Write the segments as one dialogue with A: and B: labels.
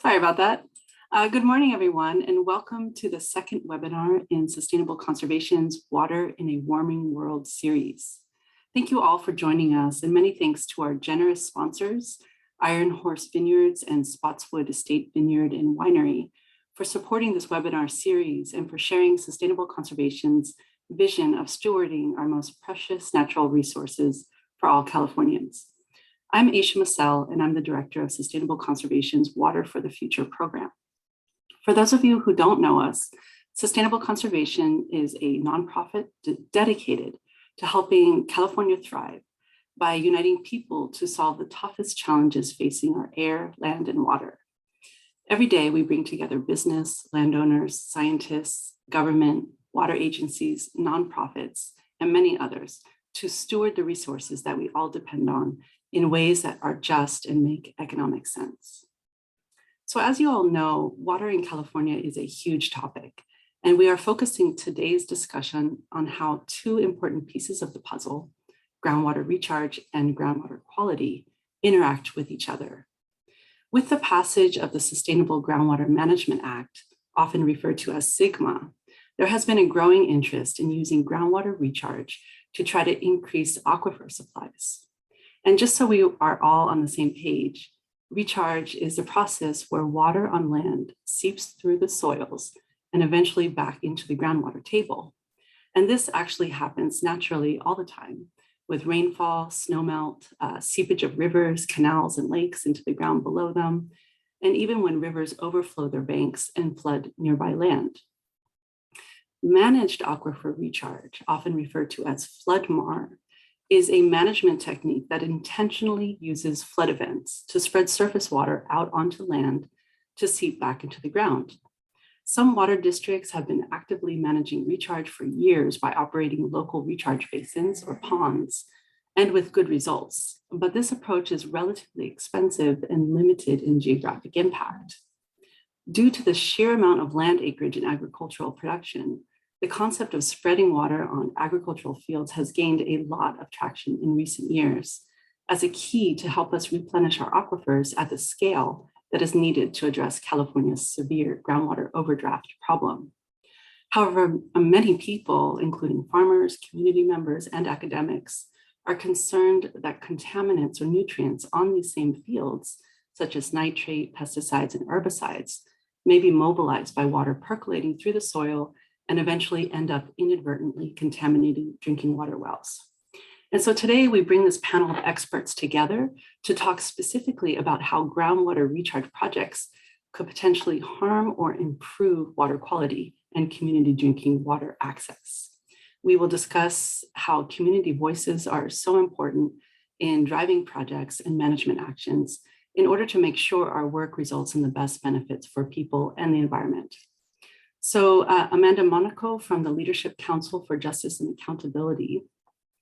A: Sorry about that. Good morning, everyone, and welcome to the second webinar in Sustainable Conservation's Water in a Warming World series. Thank you all for joining us, and many thanks to our generous sponsors, Iron Horse Vineyards and Spotswood Estate Vineyard and Winery, for supporting this webinar series and for sharing Sustainable Conservation's vision of stewarding our most precious natural resources for all Californians. I'm Aisha Massel, and I'm the Director of Sustainable Conservation's Water for the Future program. For those of you who don't know us, Sustainable Conservation is a nonprofit dedicated to helping California thrive by uniting people to solve the toughest challenges facing our air, land, and water. Every day, we bring together business, landowners, scientists, government, water agencies, nonprofits, and many others to steward the resources that we all depend on in ways that are just and make economic sense. So as you all know, water in California is a huge topic, and we are focusing today's discussion on how two important pieces of the puzzle, groundwater recharge and groundwater quality, interact with each other. With the passage of the Sustainable Groundwater Management Act, often referred to as SGMA, there has been a growing interest in using groundwater recharge to try to increase aquifer supplies. And just so we are all on the same page, recharge is the process where water on land seeps through the soils and eventually back into the groundwater table. And this actually happens naturally all the time with rainfall, snowmelt, seepage of rivers, canals, and lakes into the ground below them, and even when rivers overflow their banks and flood nearby land. Managed aquifer recharge, often referred to as flood-mar, is a management technique that intentionally uses flood events to spread surface water out onto land to seep back into the ground. Some water districts have been actively managing recharge for years by operating local recharge basins or ponds, and with good results. But this approach is relatively expensive and limited in geographic impact. Due to the sheer amount of land acreage in agricultural production, the concept of spreading water on agricultural fields has gained a lot of traction in recent years as a key to help us replenish our aquifers at the scale that is needed to address California's severe groundwater overdraft problem. However, many people, including farmers, community members, and academics, are concerned that contaminants or nutrients on these same fields, such as nitrate, pesticides, and herbicides, may be mobilized by water percolating through the soil and eventually end up inadvertently contaminating drinking water wells. And so today we bring this panel of experts together to talk specifically about how groundwater recharge projects could potentially harm or improve water quality and community drinking water access. We will discuss how community voices are so important in driving projects and management actions in order to make sure our work results in the best benefits for people and the environment. So Amanda Monaco from the Leadership Council for Justice and Accountability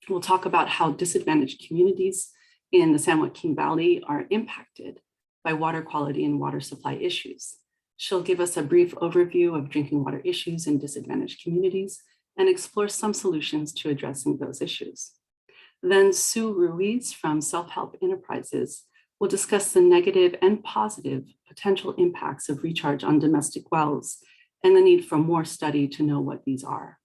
A: will talk about how disadvantaged communities in the San Joaquin Valley are impacted by water quality and water supply issues. She'll give us a brief overview of drinking water issues in disadvantaged communities and explore some solutions to addressing those issues. Then Sue Ruiz from Self-Help Enterprises will discuss the negative and positive potential impacts of recharge on domestic wells and the need for more study to know what these are.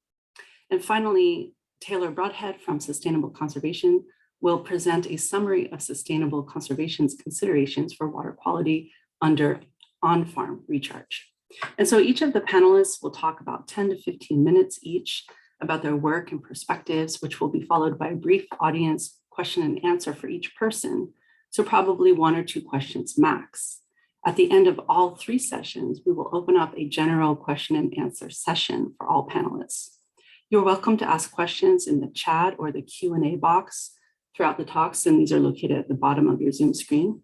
A: And finally, Taylor Broadhead from Sustainable Conservation will present a summary of Sustainable Conservation's considerations for water quality under on-farm recharge. And so each of the panelists will talk about 10 to 15 minutes each about their work and perspectives, which will be followed by a brief audience question and answer for each person. So probably 1 or 2 questions max. At the end of all 3 sessions, we will open up a general question and answer session for all panelists. You're welcome to ask questions in the chat or the Q&A box throughout the talks, and these are located at the bottom of your Zoom screen,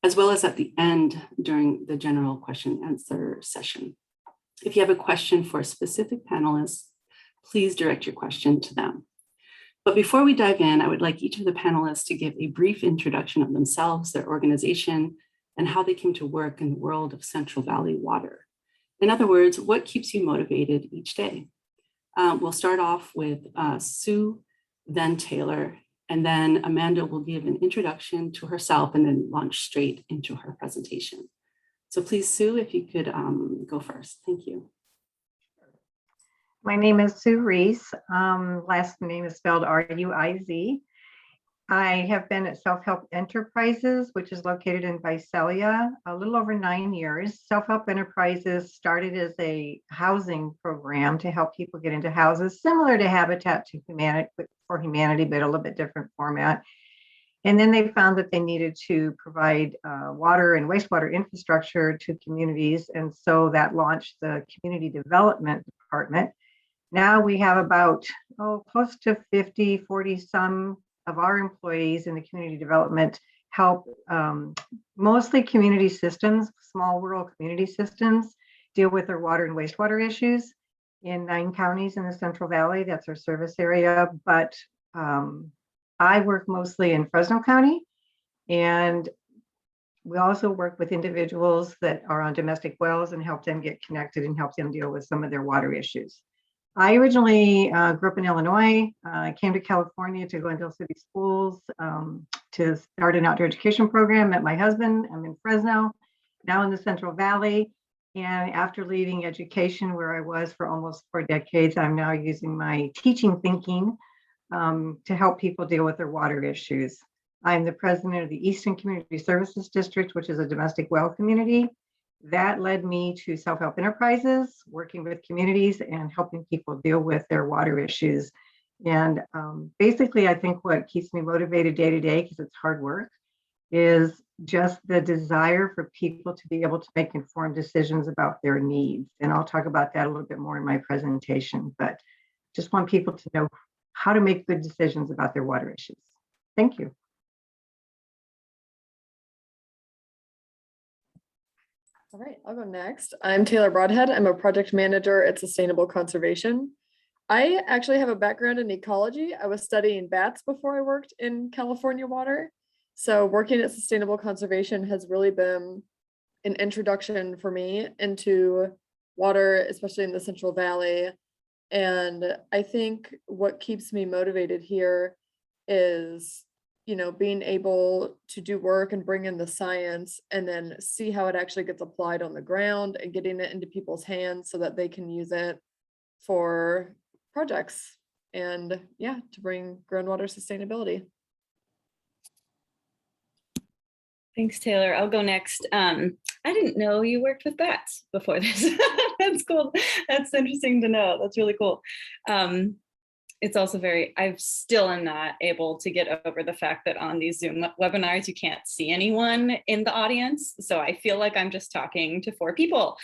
A: as well as at the end during the general question and answer session. If you have a question for a specific panelist, please direct your question to them. But before we dive in, I would like each of the panelists to give a brief introduction of themselves, their organization, and how they came to work in the world of Central Valley water. In other words, what keeps you motivated each day? We'll start off with Sue, then Taylor, and then Amanda will give an introduction to herself and then launch straight into her presentation. So please, Sue, if you could go first. Thank you.
B: My name is Sue Reese. Last name is spelled R-U-I-Z. I have been at Self-Help Enterprises, which is located in Visalia, a little over 9 years. Self-Help Enterprises started as a housing program to help people get into houses, similar to Habitat for Humanity, but a little bit different format. And then they found that they needed to provide water and wastewater infrastructure to communities. And so that launched the Community Development Department. Now we have about, close to 50, 40 some of our employees in the community development help mostly community systems, small rural community systems, deal with their water and wastewater issues in 9 counties in the Central Valley. That's our service area. But I work mostly in Fresno County, and we also work with individuals that are on domestic wells and help them get connected and help them deal with some of their water issues. I originally grew up in Illinois. I came to California to go into city schools to start an outdoor education program. Met my husband. I'm in Fresno, now in the Central Valley. And after leaving education, where I was for almost 4 decades, I'm now using my teaching thinking to help people deal with their water issues. I'm the president of the Eastern Community Services District, which is a domestic well community. That led me to Self-Help Enterprises, working with communities and helping people deal with their water issues. And basically, I think what keeps me motivated day to day, because it's hard work, is just the desire for people to be able to make informed decisions about their needs. And I'll talk about that a little bit more in my presentation, but just want people to know how to make good decisions about their water issues. Thank you.
C: All right, I'll go next. I'm Taylor Broadhead. I'm a project manager at Sustainable Conservation. I actually have a background in ecology. I was studying bats before I worked in California water. So working at Sustainable Conservation has really been an introduction for me into water, especially in the Central Valley. And I think what keeps me motivated here is, being able to do work and bring in the science and then see how it actually gets applied on the ground and getting it into people's hands so that they can use it for projects and to bring groundwater sustainability.
D: Thanks, Taylor. I'll go next. I didn't know you worked with bats before this. That's cool. That's interesting to know. That's really cool. It's also I still am not able to get over the fact that on these Zoom webinars, you can't see anyone in the audience. So I feel like I'm just talking to 4 people.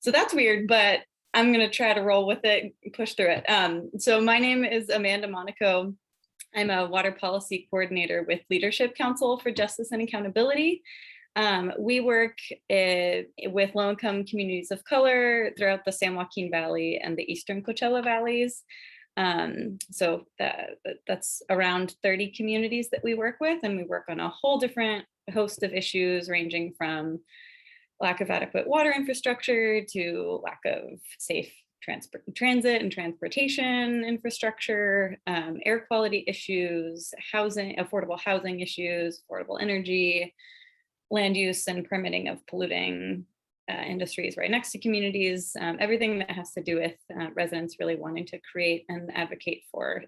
D: So that's weird, but I'm going to try to roll with it, push through it. So my name is Amanda Monaco. I'm a water policy coordinator with Leadership Council for Justice and Accountability. We work with low-income communities of color throughout the San Joaquin Valley and the Eastern Coachella Valleys. So that's around 30 communities that we work with, and we work on a whole different host of issues ranging from lack of adequate water infrastructure to lack of safe transit and transportation infrastructure, air quality issues, affordable housing issues, affordable energy, land use and permitting of polluting industries right next to communities, everything that has to do with residents really wanting to create and advocate for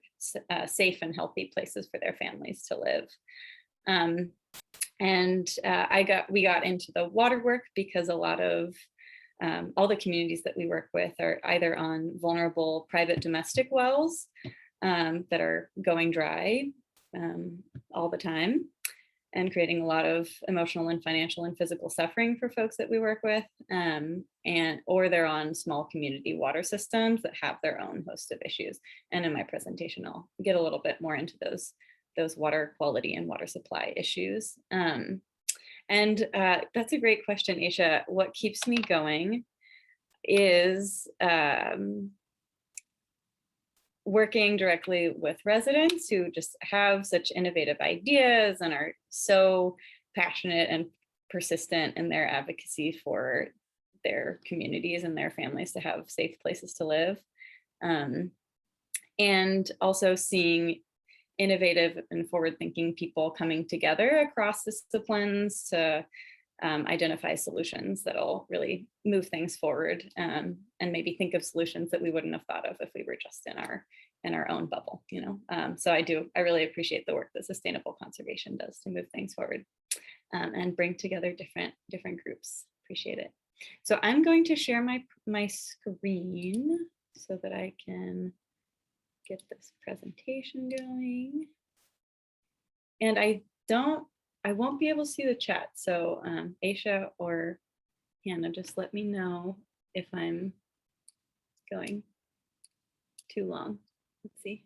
D: safe and healthy places for their families to live. We got into the water work because a lot of all the communities that we work with are either on vulnerable private domestic wells that are going dry all the time, and creating a lot of emotional and financial and physical suffering for folks that we work with, or they're on small community water systems that have their own host of issues. And in my presentation, I'll get a little bit more into those water quality and water supply issues. That's a great question, Aisha. What keeps me going is working directly with residents who just have such innovative ideas and are so passionate and persistent in their advocacy for their communities and their families to have safe places to live. And also seeing innovative and forward-thinking people coming together across disciplines to identify solutions that'll really move things forward, and maybe think of solutions that we wouldn't have thought of if we were just in our own bubble, you know. So I really appreciate the work that sustainable conservation does to move things forward, and bring together different groups. Appreciate it. So I'm going to share my screen so that I can get this presentation going. And I won't be able to see the chat. So Aisha or Hannah, just let me know if I'm going too long. Let's see.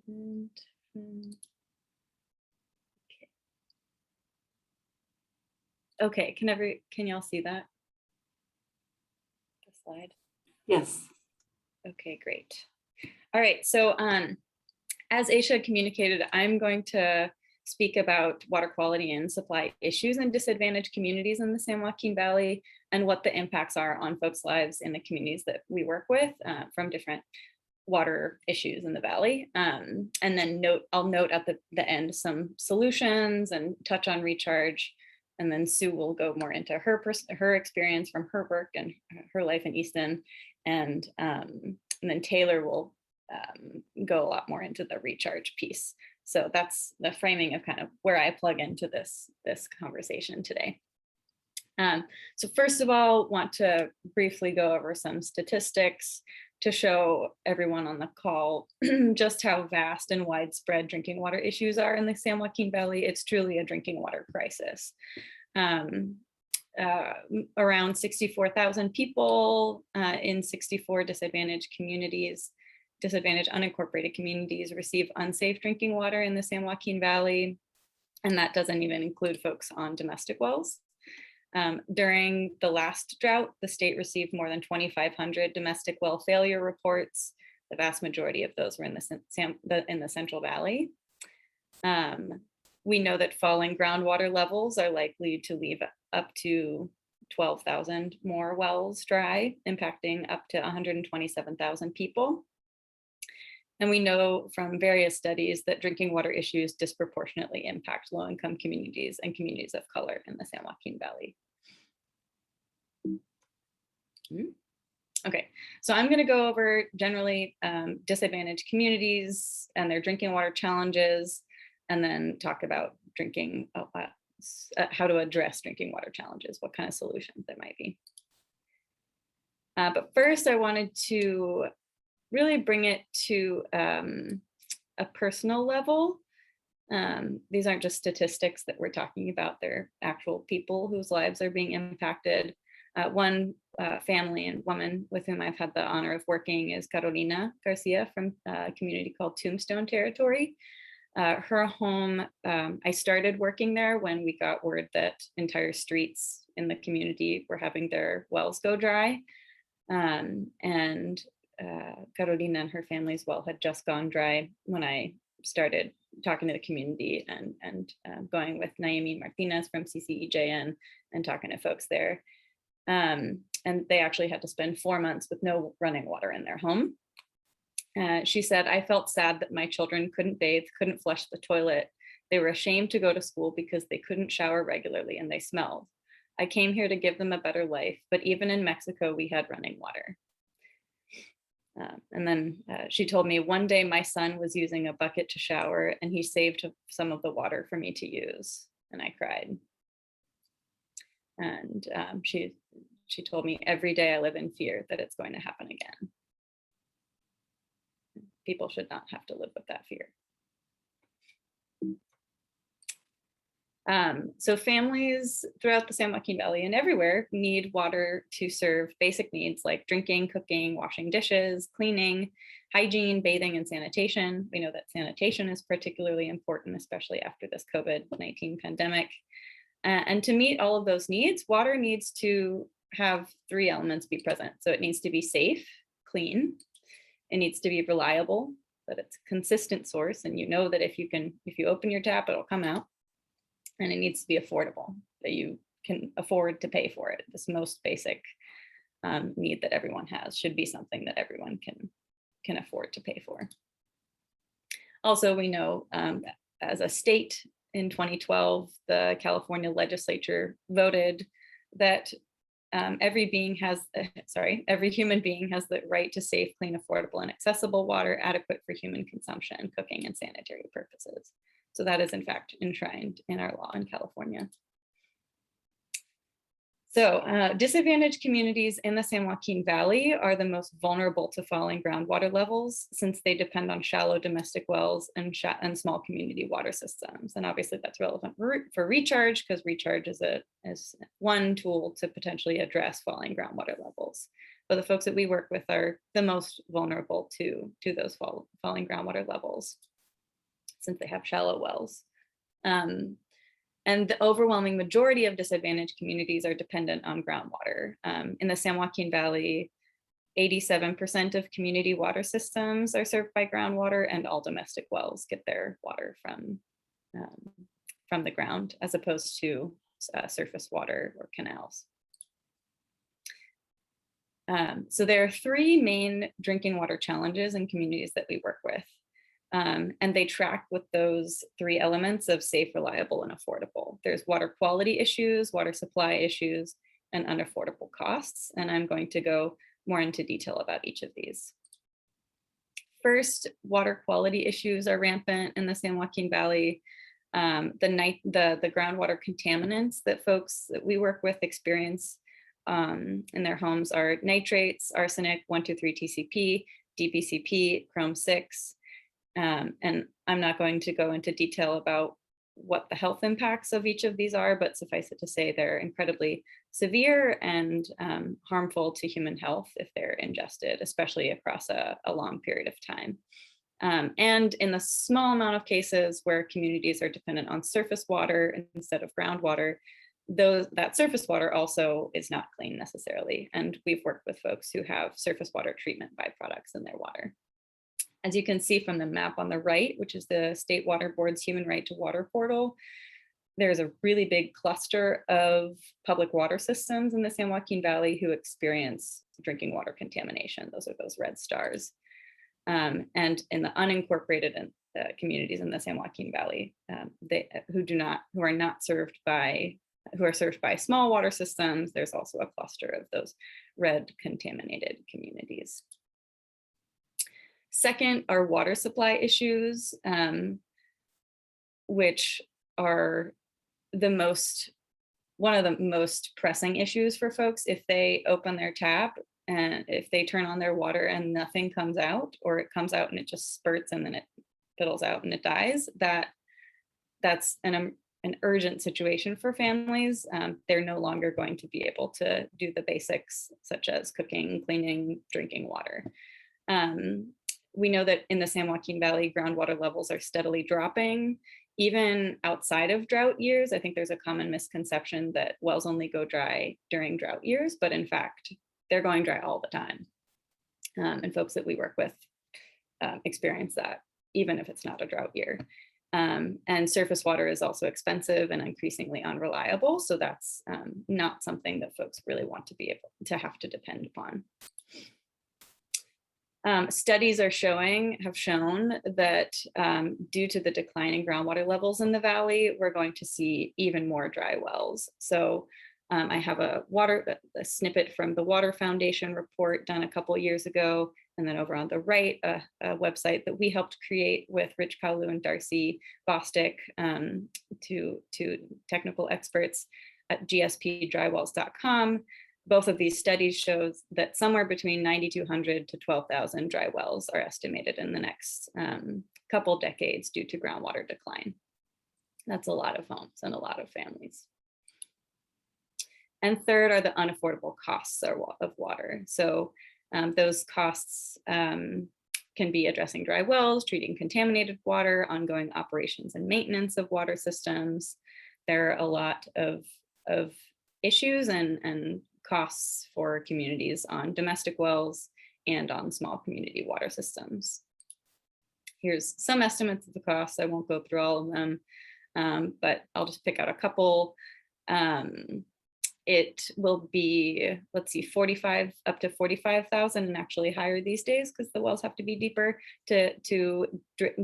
D: And, okay, can y'all see that? The slide?
A: Yes.
D: Okay, great. All right, so as Aisha communicated, I'm going to speak about water quality and supply issues in disadvantaged communities in the San Joaquin Valley, and what the impacts are on folks' lives in the communities that we work with from different water issues in the valley. And then I'll note at the end some solutions and touch on recharge. And then Sue will go more into her experience from her work and her life in Easton. And then Taylor will go a lot more into the recharge piece. So that's the framing of kind of where I plug into this conversation today. So first of all, want to briefly go over some statistics to show everyone on the call just how vast and widespread drinking water issues are in the San Joaquin Valley. It's truly a drinking water crisis. Around 64,000 people in 64 disadvantaged unincorporated communities receive unsafe drinking water in the San Joaquin Valley. And that doesn't even include folks on domestic wells. During the last drought, the state received more than 2,500 domestic well failure reports. The vast majority of those were in the Central Valley. We know that falling groundwater levels are likely to leave up to 12,000 more wells dry, impacting up to 127,000 people. And we know from various studies that drinking water issues disproportionately impact low-income communities and communities of color in the San Joaquin Valley. Okay, so I'm going to go over generally disadvantaged communities and their drinking water challenges, and then talk about how to address drinking water challenges, what kind of solutions there might be. But first, I wanted to really bring it to a personal level. These aren't just statistics that we're talking about, they're actual people whose lives are being impacted. One family and woman with whom I've had the honor of working is Carolina Garcia from a community called Tombstone Territory. Her home, I started working there when we got word that entire streets in the community were having their wells go dry. Carolina and her family's well had just gone dry when I started talking to the community and going with Naomi Martinez from CCEJN and talking to folks there. And they actually had to spend 4 months with no running water in their home. She said, I felt sad that my children couldn't bathe, couldn't flush the toilet. They were ashamed to go to school because they couldn't shower regularly and they smelled. I came here to give them a better life, but even in Mexico, we had running water. And then she told me one day my son was using a bucket to shower and he saved some of the water for me to use. And I cried. And she told me every day I live in fear that it's going to happen again. People should not have to live with that fear. So families throughout the San Joaquin Valley and everywhere need water to serve basic needs like drinking, cooking, washing dishes, cleaning, hygiene, bathing, and sanitation. We know that sanitation is particularly important, especially after this COVID-19 pandemic. And to meet all of those needs, water needs to have 3 elements be present. So it needs to be safe, clean. It needs to be reliable, that it's a consistent source. And you know that if you open your tap, it'll come out. And it needs to be affordable, that you can afford to pay for it. This most basic need that everyone has should be something that everyone can afford to pay for. Also, we know as a state in 2012, the California legislature voted that every human being has the right to safe, clean, affordable, and accessible water adequate for human consumption, cooking, and sanitary purposes. So that is in fact enshrined in our law in California. So disadvantaged communities in the San Joaquin Valley are the most vulnerable to falling groundwater levels since they depend on shallow domestic wells and small community water systems. And obviously that's relevant for recharge, because recharge is one tool to potentially address falling groundwater levels. But the folks that we work with are the most vulnerable to those falling groundwater levels since they have shallow wells. And the overwhelming majority of disadvantaged communities are dependent on groundwater. In the San Joaquin Valley, 87% of community water systems are served by groundwater, and all domestic wells get their water from the ground, as opposed to surface water or canals. So there are three main drinking water challenges in communities that we work with. And they track with those three elements of safe, reliable, and affordable. There's water quality issues, water supply issues, and unaffordable costs. And I'm going to go more into detail about each of these. First, water quality issues are rampant in the San Joaquin Valley. The groundwater contaminants that folks that we work with experience in their homes are nitrates, arsenic, 1,2,3-TCP, DPCP, Chrome-6. And I'm not going to go into detail about what the health impacts of each of these are, but suffice it to say they're incredibly severe and harmful to human health if they're ingested, especially across a long period of time. And in the small amount of cases where communities are dependent on surface water instead of groundwater, that surface water also is not clean necessarily. And we've worked with folks who have surface water treatment byproducts in their water. As you can see from the map on the right, which is the State Water Board's Human Right to Water portal, there's a really big cluster of public water systems in the San Joaquin Valley who experience drinking water contamination. Those are those red stars. And in the unincorporated communities in the San Joaquin Valley, who are served by small water systems, there's also a cluster of those red contaminated communities. Second are water supply issues, which are one of the most pressing issues for folks. If they open their tap and if they turn on their water and nothing comes out, or it comes out and it just spurts and then it fiddles out and it dies, that's an urgent situation for families. They're no longer going to be able to do the basics such as cooking, cleaning, drinking water. We know that in the San Joaquin Valley, groundwater levels are steadily dropping, even outside of drought years. I think there's a common misconception that wells only go dry during drought years, but in fact, they're going dry all the time. And folks that we work with experience that, even if it's not a drought year. And surface water is also expensive and increasingly unreliable. So that's not something that folks really want to be able to have to depend upon. Studies have shown that due to the decline in groundwater levels in the valley, we're going to see even more dry wells. So I have a snippet from the Water Foundation report done a couple years ago. And then over on the right, a website that we helped create with Rich Kaulu and Darcy Bostic, two technical experts at gspdrywells.com. Both of these studies shows that somewhere between 9,200 to 12,000 dry wells are estimated in the next couple decades due to groundwater decline. That's a lot of homes and a lot of families. And third are the unaffordable costs of water. So those costs can be addressing dry wells, treating contaminated water, ongoing operations and maintenance of water systems. There are a lot of issues and costs for communities on domestic wells and on small community water systems. Here's some estimates of the costs. I won't go through all of them, but I'll just pick out a couple. It will be, let's see, up to 45,000 and actually higher these days because the wells have to be deeper to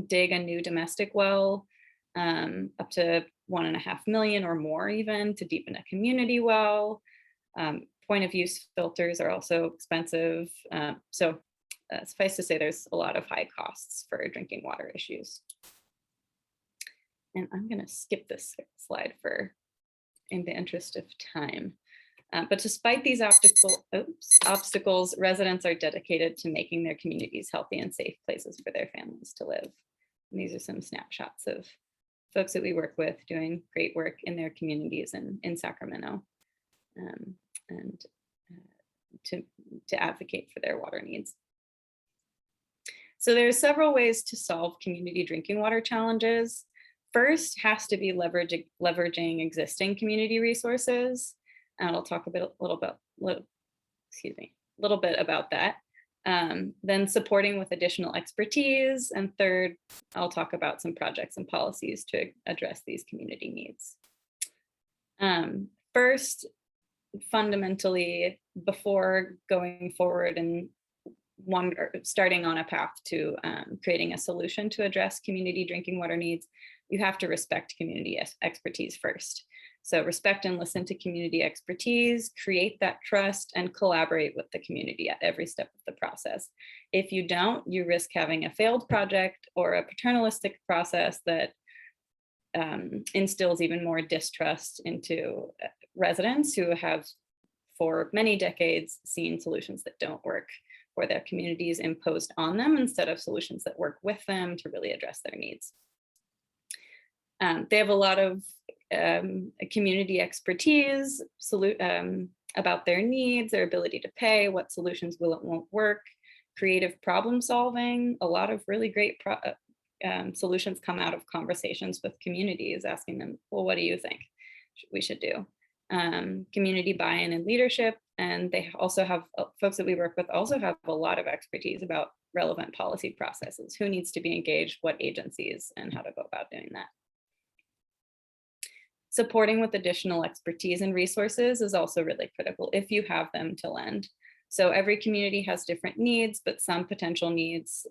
D: dig a new domestic well. up to 1.5 million or more even to deepen a community well. Point of use filters are also expensive. Suffice to say, there's a lot of high costs for drinking water issues. And I'm going to skip this slide in the interest of time. But despite these obstacles, residents are dedicated to making their communities healthy and safe places for their families to live. And these are some snapshots of folks that we work with doing great work in their communities in Sacramento, and to advocate for their water needs. So there are several ways to solve community drinking water challenges. First has to be leveraging existing community resources. And I'll talk a little bit about that. Then supporting with additional expertise. And third, I'll talk about some projects and policies to address these community needs. First, fundamentally, before going forward and starting on a path to creating a solution to address community drinking water needs, you have to respect community expertise first. So respect and listen to community expertise, create that trust, and collaborate with the community at every step of the process. If you don't, you risk having a failed project or a paternalistic process that instills even more distrust into residents who have, for many decades, seen solutions that don't work for their communities imposed on them instead of solutions that work with them to really address their needs. They have a lot of community expertise about their needs, their ability to pay, what solutions will and won't work, creative problem solving. A lot of really great solutions come out of conversations with communities, asking them, well, what do you think we should do? Community buy-in and leadership. And they also have, folks that we work with also have a lot of expertise about relevant policy processes, who needs to be engaged, what agencies, and how to go about doing that. Supporting with additional expertise and resources is also really critical if you have them to lend. So every community has different needs, but some potential needs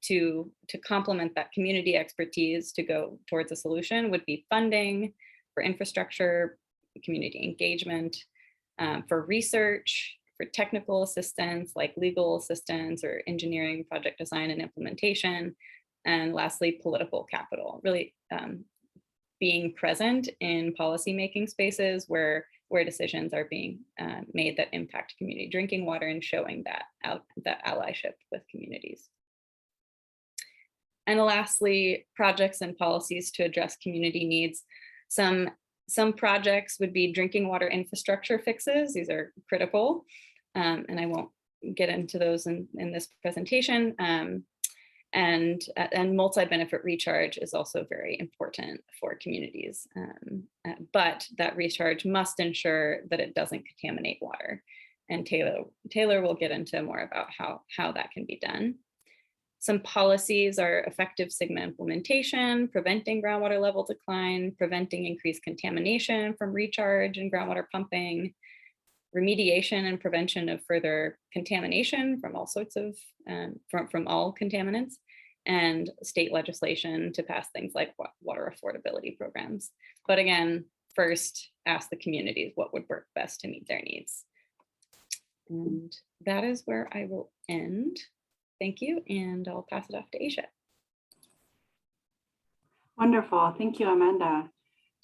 D: to complement that community expertise to go towards a solution would be funding for infrastructure, community engagement, for research, for technical assistance like legal assistance or engineering, project design and implementation, and lastly, political capital, really being present in policymaking spaces where decisions are being made that impact community drinking water and showing that allyship with communities. And lastly, projects and policies to address community needs. Some projects would be drinking water infrastructure fixes. These are critical, and I won't get into those in this presentation. And multi-benefit recharge is also very important for communities, but that recharge must ensure that it doesn't contaminate water. And Taylor will get into more about how that can be done. Some policies are effective SGMA implementation, preventing groundwater level decline, preventing increased contamination from recharge and groundwater pumping, remediation and prevention of further contamination from all sorts of, from all contaminants, and state legislation to pass things like water affordability programs. But again, first ask the communities what would work best to meet their needs. And that is where I will end. Thank you, and I'll pass it off to Aisha.
A: Wonderful, thank you, Amanda.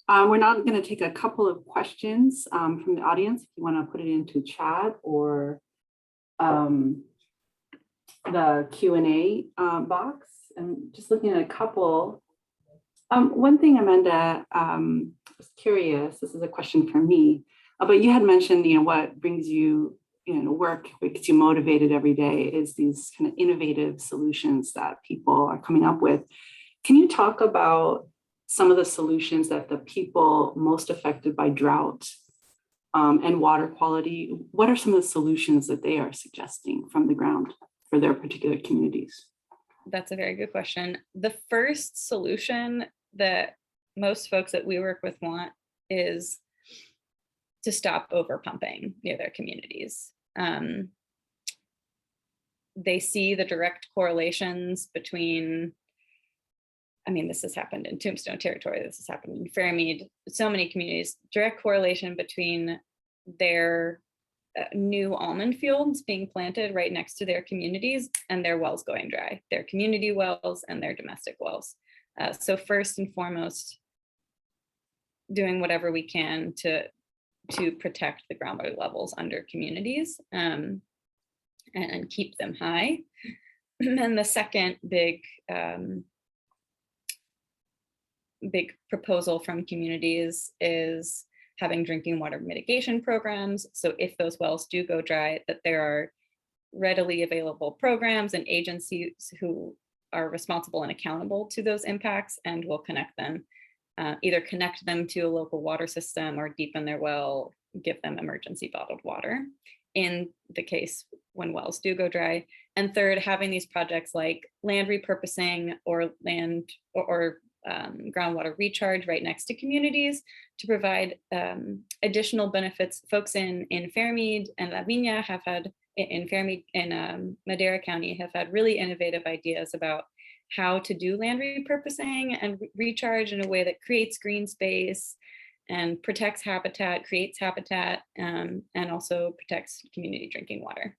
A: We're now going to take a couple of questions from the audience. If you want to put it into chat or the Q&A box. And just looking at a couple. One thing, Amanda, I was curious, this is a question for me, but you had mentioned, what brings you, work, what gets you motivated every day is these kind of innovative solutions that people are coming up with. Can you talk about some of the solutions that the people most affected by drought and water quality, what are some of the solutions that they are suggesting from the ground for their particular communities?
D: That's a very good question. The first solution that most folks that we work with want is to stop over pumping near their communities. They see the direct correlations between I mean, this has happened in Tombstone territory, this has happened in Fairmead, so many communities, direct correlation between their new almond fields being planted right next to their communities and their wells going dry, their community wells and their domestic wells. So first and foremost, doing whatever we can to protect the groundwater levels under communities and keep them high. And the second big proposal from communities is having drinking water mitigation programs. So if those wells do go dry, that there are readily available programs and agencies who are responsible and accountable to those impacts and will connect them, either connect them to a local water system or deepen their well, give them emergency bottled water in the case when wells do go dry. And third, having these projects like land repurposing or groundwater recharge right next to communities to provide additional benefits. Folks in Fairmead and La Viña have had, in Fairmead in Madera County, have had really innovative ideas about how to do land repurposing and recharge in a way that creates green space and protects habitat, creates habitat, and also protects community drinking water.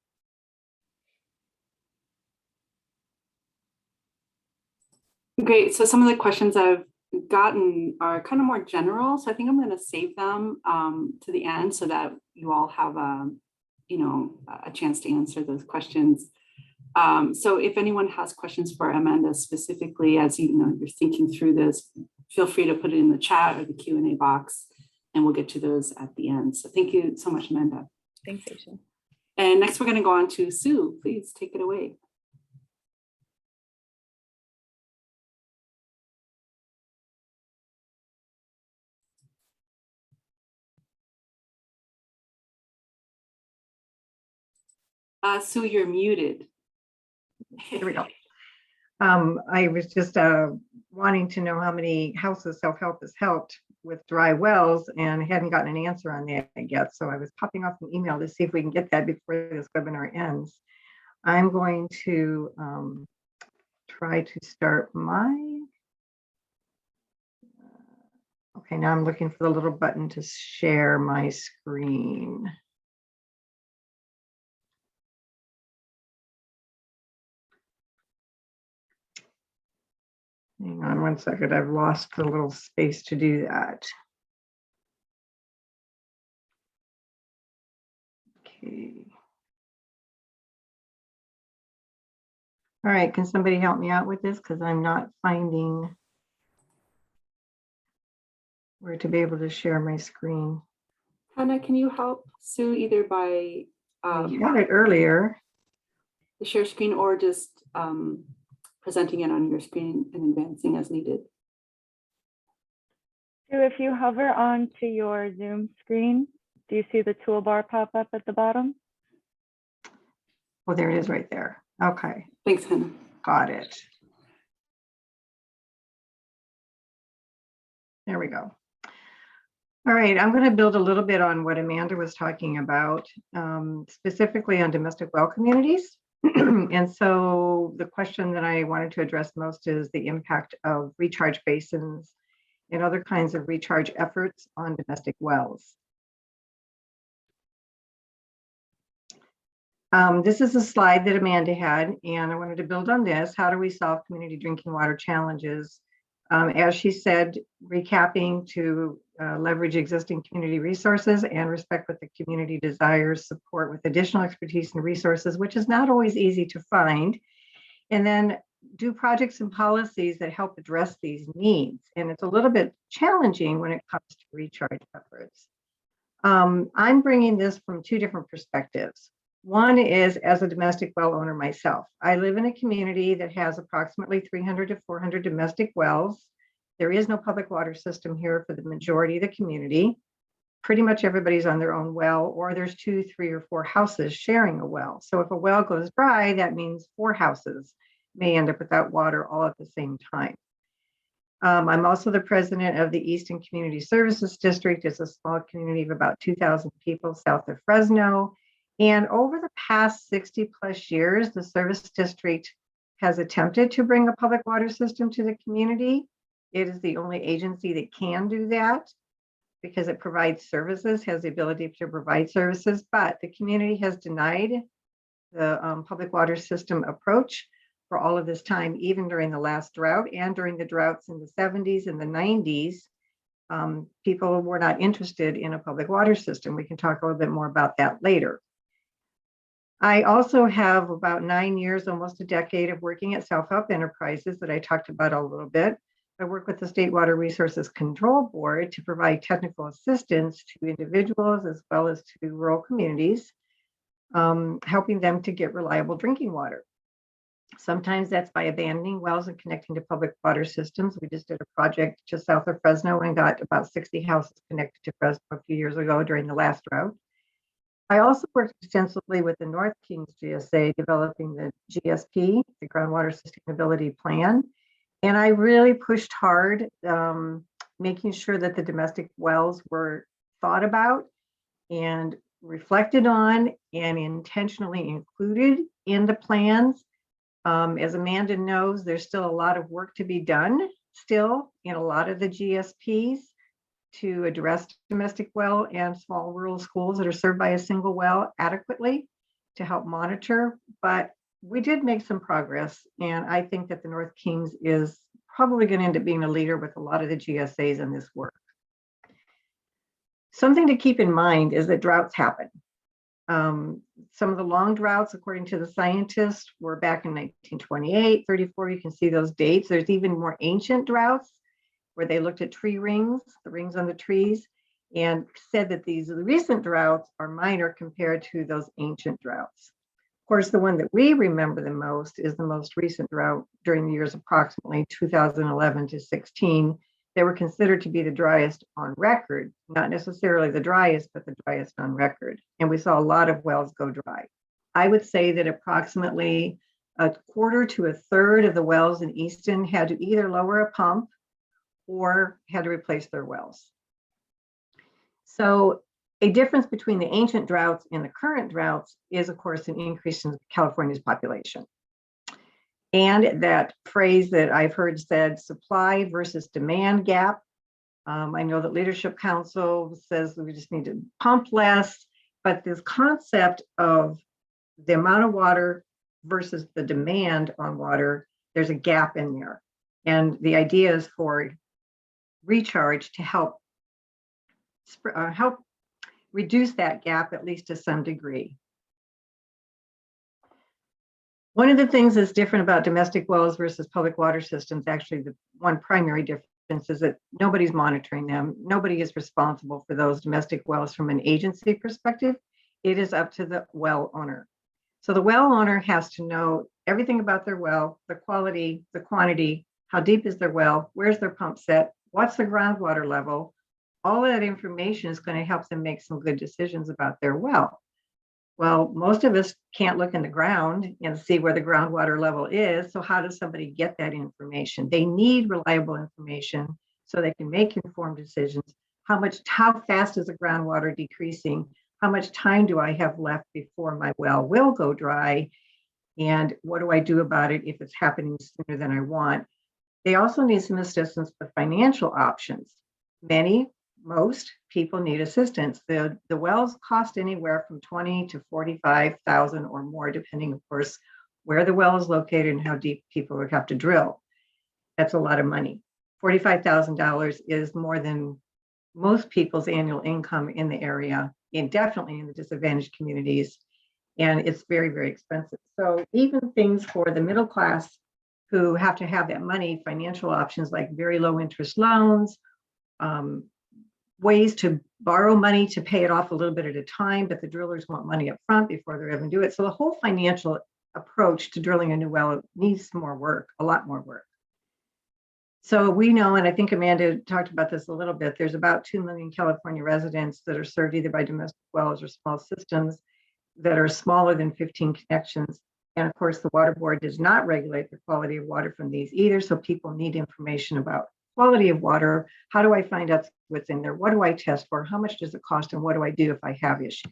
A: Great. So some of the questions I've gotten are kind of more general. So I think I'm going to save them to the end so that you all have a chance to answer those questions. So if anyone has questions for Amanda specifically, as you're thinking through this, feel free to put it in the chat or the Q&A box, and we'll get to those at the end. So thank you so much, Amanda.
D: Thanks, Aisha.
A: And next we're going to go on to Sue. Please take it away. Sue, you're muted.
B: Here we go. I was just wanting to know how many houses self-help has helped with dry wells, and hadn't gotten an answer on that yet. So I was popping off an email to see if we can get that before this webinar ends. I'm going to try to start my, okay, now I'm looking for the little button to share my screen. Hang on one second, I've lost the little space to do that. Okay. All right, can somebody help me out with this? Because I'm not finding where to be able to share my screen.
A: Hannah, can you help Sue either by
B: I had it earlier.
A: the share screen or just presenting it on your screen and advancing as needed?
E: So if you hover onto your Zoom screen, do you see the toolbar pop up at the bottom?
B: Oh, there it is right there. Okay,
A: Thanks, Hannah.
B: got it. There we go. All right, I'm going to build a little bit on what Amanda was talking about, specifically on domestic well communities. And so the question that I wanted to address most is the impact of recharge basins and other kinds of recharge efforts on domestic wells. This is a slide that Amanda had, and I wanted to build on this. How do we solve community drinking water challenges? As she said, recapping to leverage existing community resources and respect what the community desires, support with additional expertise and resources, which is not always easy to find. And then do projects and policies that help address these needs. And it's a little bit challenging when it comes to recharge efforts. I'm bringing this from two different perspectives. One is as a domestic well owner myself. I live in a community that has approximately 300 to 400 domestic wells. There is no public water system here for the majority of the community. Pretty much everybody's on their own well, or there's 2, 3, or 4 houses sharing a well. So if a well goes dry, that means 4 houses may end up without water all at the same time. I'm also the president of the Easton Community Services District. It's a small community of about 2,000 people south of Fresno. And over the past 60 plus years, the service district has attempted to bring a public water system to the community. It is the only agency that can do that because it provides services, has the ability to provide services, but the community has denied the public water system approach for all of this time, even during the last drought and during the droughts in the 70s and the 90s. People were not interested in a public water system. We can talk a little bit more about that later. I also have about 9 years, almost a decade of working at self-help enterprises that I talked about a little bit. I work with the State Water Resources Control Board to provide technical assistance to individuals as well as to rural communities, helping them to get reliable drinking water. Sometimes that's by abandoning wells and connecting to public water systems. We just did a project just south of Fresno and got about 60 houses connected to Fresno a few years ago during the last drought. I also worked extensively with the North Kings GSA developing the GSP, the Groundwater Sustainability Plan. And I really pushed hard, making sure that the domestic wells were thought about and reflected on and intentionally included in the plans. As Amanda knows, there's still a lot of work to be done still in a lot of the GSPs to address domestic well and small rural schools that are served by a single well adequately to help monitor. But we did make some progress. And I think that the North Kings is probably going to end up being a leader with a lot of the GSAs in this work. Something to keep in mind is that droughts happen. Some of the long droughts, according to the scientists, were back in 1928, 34. You can see those dates. There's even more ancient droughts where they looked at tree rings, the rings on the trees, and said that these recent droughts are minor compared to those ancient droughts. Of course, the one that we remember the most is the most recent drought during the years approximately 2011 to 16. They were considered to be the driest on record, not necessarily the driest, but the driest on record. And we saw a lot of wells go dry. I would say that approximately a quarter to a third of the wells in Easton had to either lower a pump or had to replace their wells. So a difference between the ancient droughts and the current droughts is, of course, an increase in California's population. And that phrase that I've heard said, supply versus demand gap. I know that Leadership Council says that we just need to pump less, but this concept of the amount of water versus the demand on water, there's a gap in there. And the idea is for recharge to help reduce that gap, at least to some degree. One of the things that's different about domestic wells versus public water systems, actually the one primary difference is that nobody's monitoring them. Nobody is responsible for those domestic wells from an agency perspective. It is up to the well owner. So the well owner has to know everything about their well, the quality, the quantity, how deep is their well, where's their pump set, what's the groundwater level. All of that information is going to help them make some good decisions about their well. Well, most of us can't look in the ground and see where the groundwater level is. So how does somebody get that information? They need reliable information so they can make informed decisions. How fast is the groundwater decreasing? How much time do I have left before my well will go dry? And what do I do about it if it's happening sooner than I want? They also need some assistance with financial options. Most people need assistance. The wells cost anywhere from $20,000 to $45,000 or more, depending, of course, where the well is located and how deep people would have to drill. That's a lot of money. $45,000 is more than most people's annual income in the area, and definitely in the disadvantaged communities. And it's very, very expensive. So even things for the middle class who have to have that money, financial options like very low interest loans, ways to borrow money to pay it off a little bit at a time, but the drillers want money up front before they're even do it. So the whole financial approach to drilling a new well needs more work, a lot more work. So we know, and I think Amanda talked about this a little bit, there's about 2 million California residents that are served either by domestic wells or small systems that are smaller than 15 connections. And of course, the Water Board does not regulate the quality of water from these either. So people need information about quality of water. How do I find out what's in there? What do I test for? How much does it cost? And what do I do if I have issues?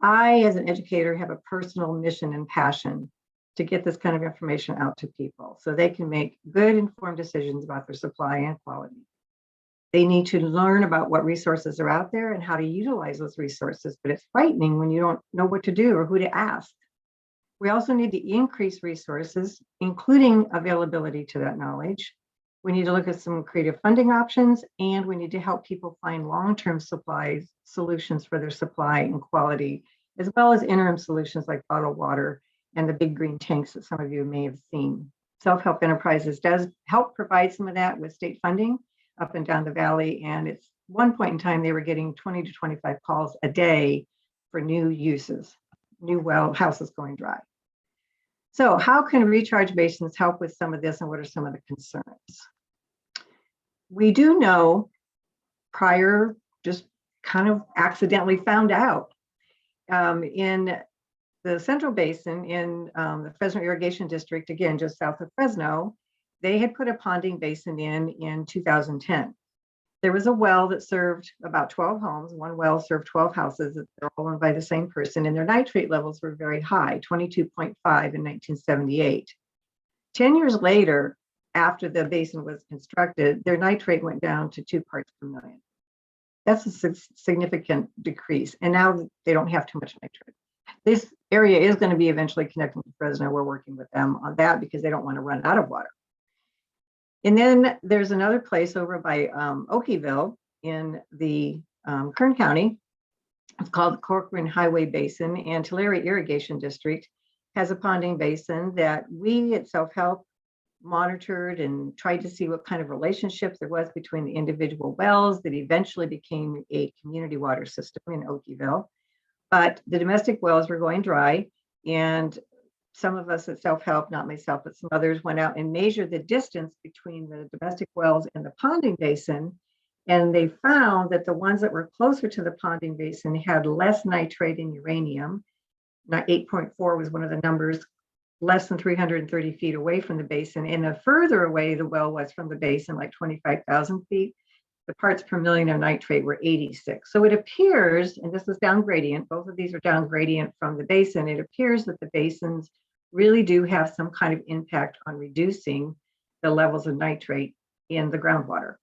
B: I, as an educator, have a personal mission and passion to get this kind of information out to people so they can make good informed decisions about their supply and quality. They need to learn about what resources are out there and how to utilize those resources, but it's frightening when you don't know what to do or who to ask. We also need to increase resources, including availability to that knowledge. We need to look at some creative funding options, and we need to help people find long-term supply solutions for their supply and quality, as well as interim solutions like bottled water and the big green tanks that some of you may have seen. Self-help enterprises does help provide some of that with state funding up and down the valley. And it's one point in time, they were getting 20 to 25 calls a day for new uses, new well houses going dry. So how can recharge basins help with some of this, and what are some of the concerns? We do know prior, just kind of accidentally found out in the Central Basin in the Fresno Irrigation District, again, just south of Fresno, they had put a ponding basin in 2010. There was a well that served about 12 homes. One well served 12 houses. They're all owned by the same person, and their nitrate levels were very high, 22.5 in 1978. 10 years later, after the basin was constructed, their nitrate went down to 2 parts per million. That's a significant decrease, and now they don't have too much nitrate. This area is going to be eventually connected to Fresno. We're working with them on that because they don't want to run out of water. And then there's another place over by Oakeyville in the Kern County. It's called the Corcoran Highway Basin, and Tulare Irrigation District has a ponding basin that we at Self-Help monitored and tried to see what kind of relationship there was between the individual wells that eventually became a community water system in Oakeyville. But the domestic wells were going dry, and some of us at Self-Help, not myself, but some others, went out and measured the distance between the domestic wells and the ponding basin. And they found that the ones that were closer to the ponding basin had less nitrate and uranium. Now, 8.4 was one of the numbers, less than 330 feet away from the basin. And the further away the well was from the basin, like 25,000 feet, the parts per million of nitrate were 86. So it appears, and this is down gradient, both of these are down gradient from the basin, it appears that the basins really do have some kind of impact on reducing the levels of nitrate in the groundwater.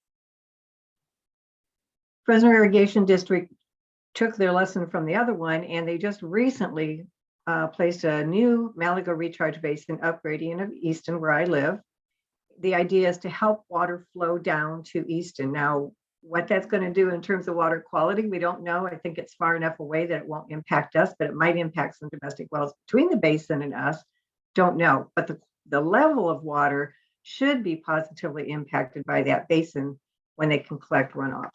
B: Fresno Irrigation District took their lesson from the other one, and they just recently placed a new Malaga recharge basin up gradient of Easton, where I live. The idea is to help water flow down to Easton. Now, what that's going to do in terms of water quality, we don't know. I think it's far enough away that it won't impact us, but it might impact some domestic wells between the basin and us. Don't know. But the level of water should be positively impacted by that basin when they can collect runoff.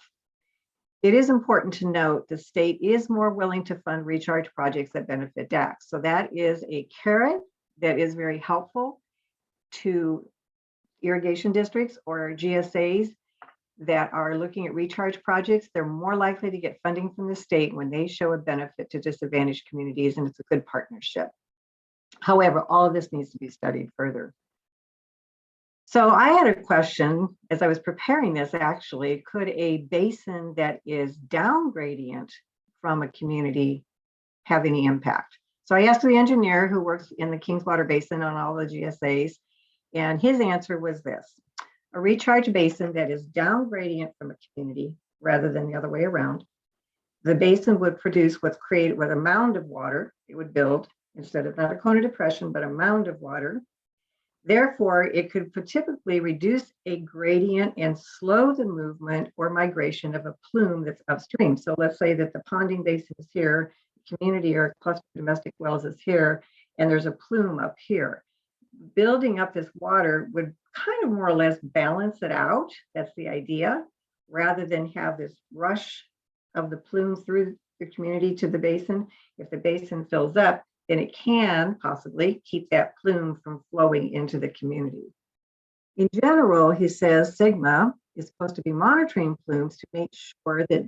B: It is important to note the state is more willing to fund recharge projects that benefit DACs. So that is a carrot that is very helpful to irrigation districts or GSAs that are looking at recharge projects. They're more likely to get funding from the state when they show a benefit to disadvantaged communities, and it's a good partnership. However, all of this needs to be studied further. So I had a question as I was preparing this, actually, could a basin that is down gradient from a community have any impact? So I asked the engineer who works in the Kingswater Basin on all the GSAs, and his answer was this: a recharge basin that is down gradient from a community rather than the other way around, the basin would produce what's created with a mound of water. It would build, instead of not a cone of depression, but a mound of water. Therefore, it could typically reduce a gradient and slow the movement or migration of a plume that's upstream. So let's say that the ponding basin is here, community or cluster domestic wells is here, and there's a plume up here. Building up this water would kind of more or less balance it out. That's the idea, rather than have this rush of the plume through the community to the basin. If the basin fills up, then it can possibly keep that plume from flowing into the community. In general, he says Sigma is supposed to be monitoring plumes to make sure that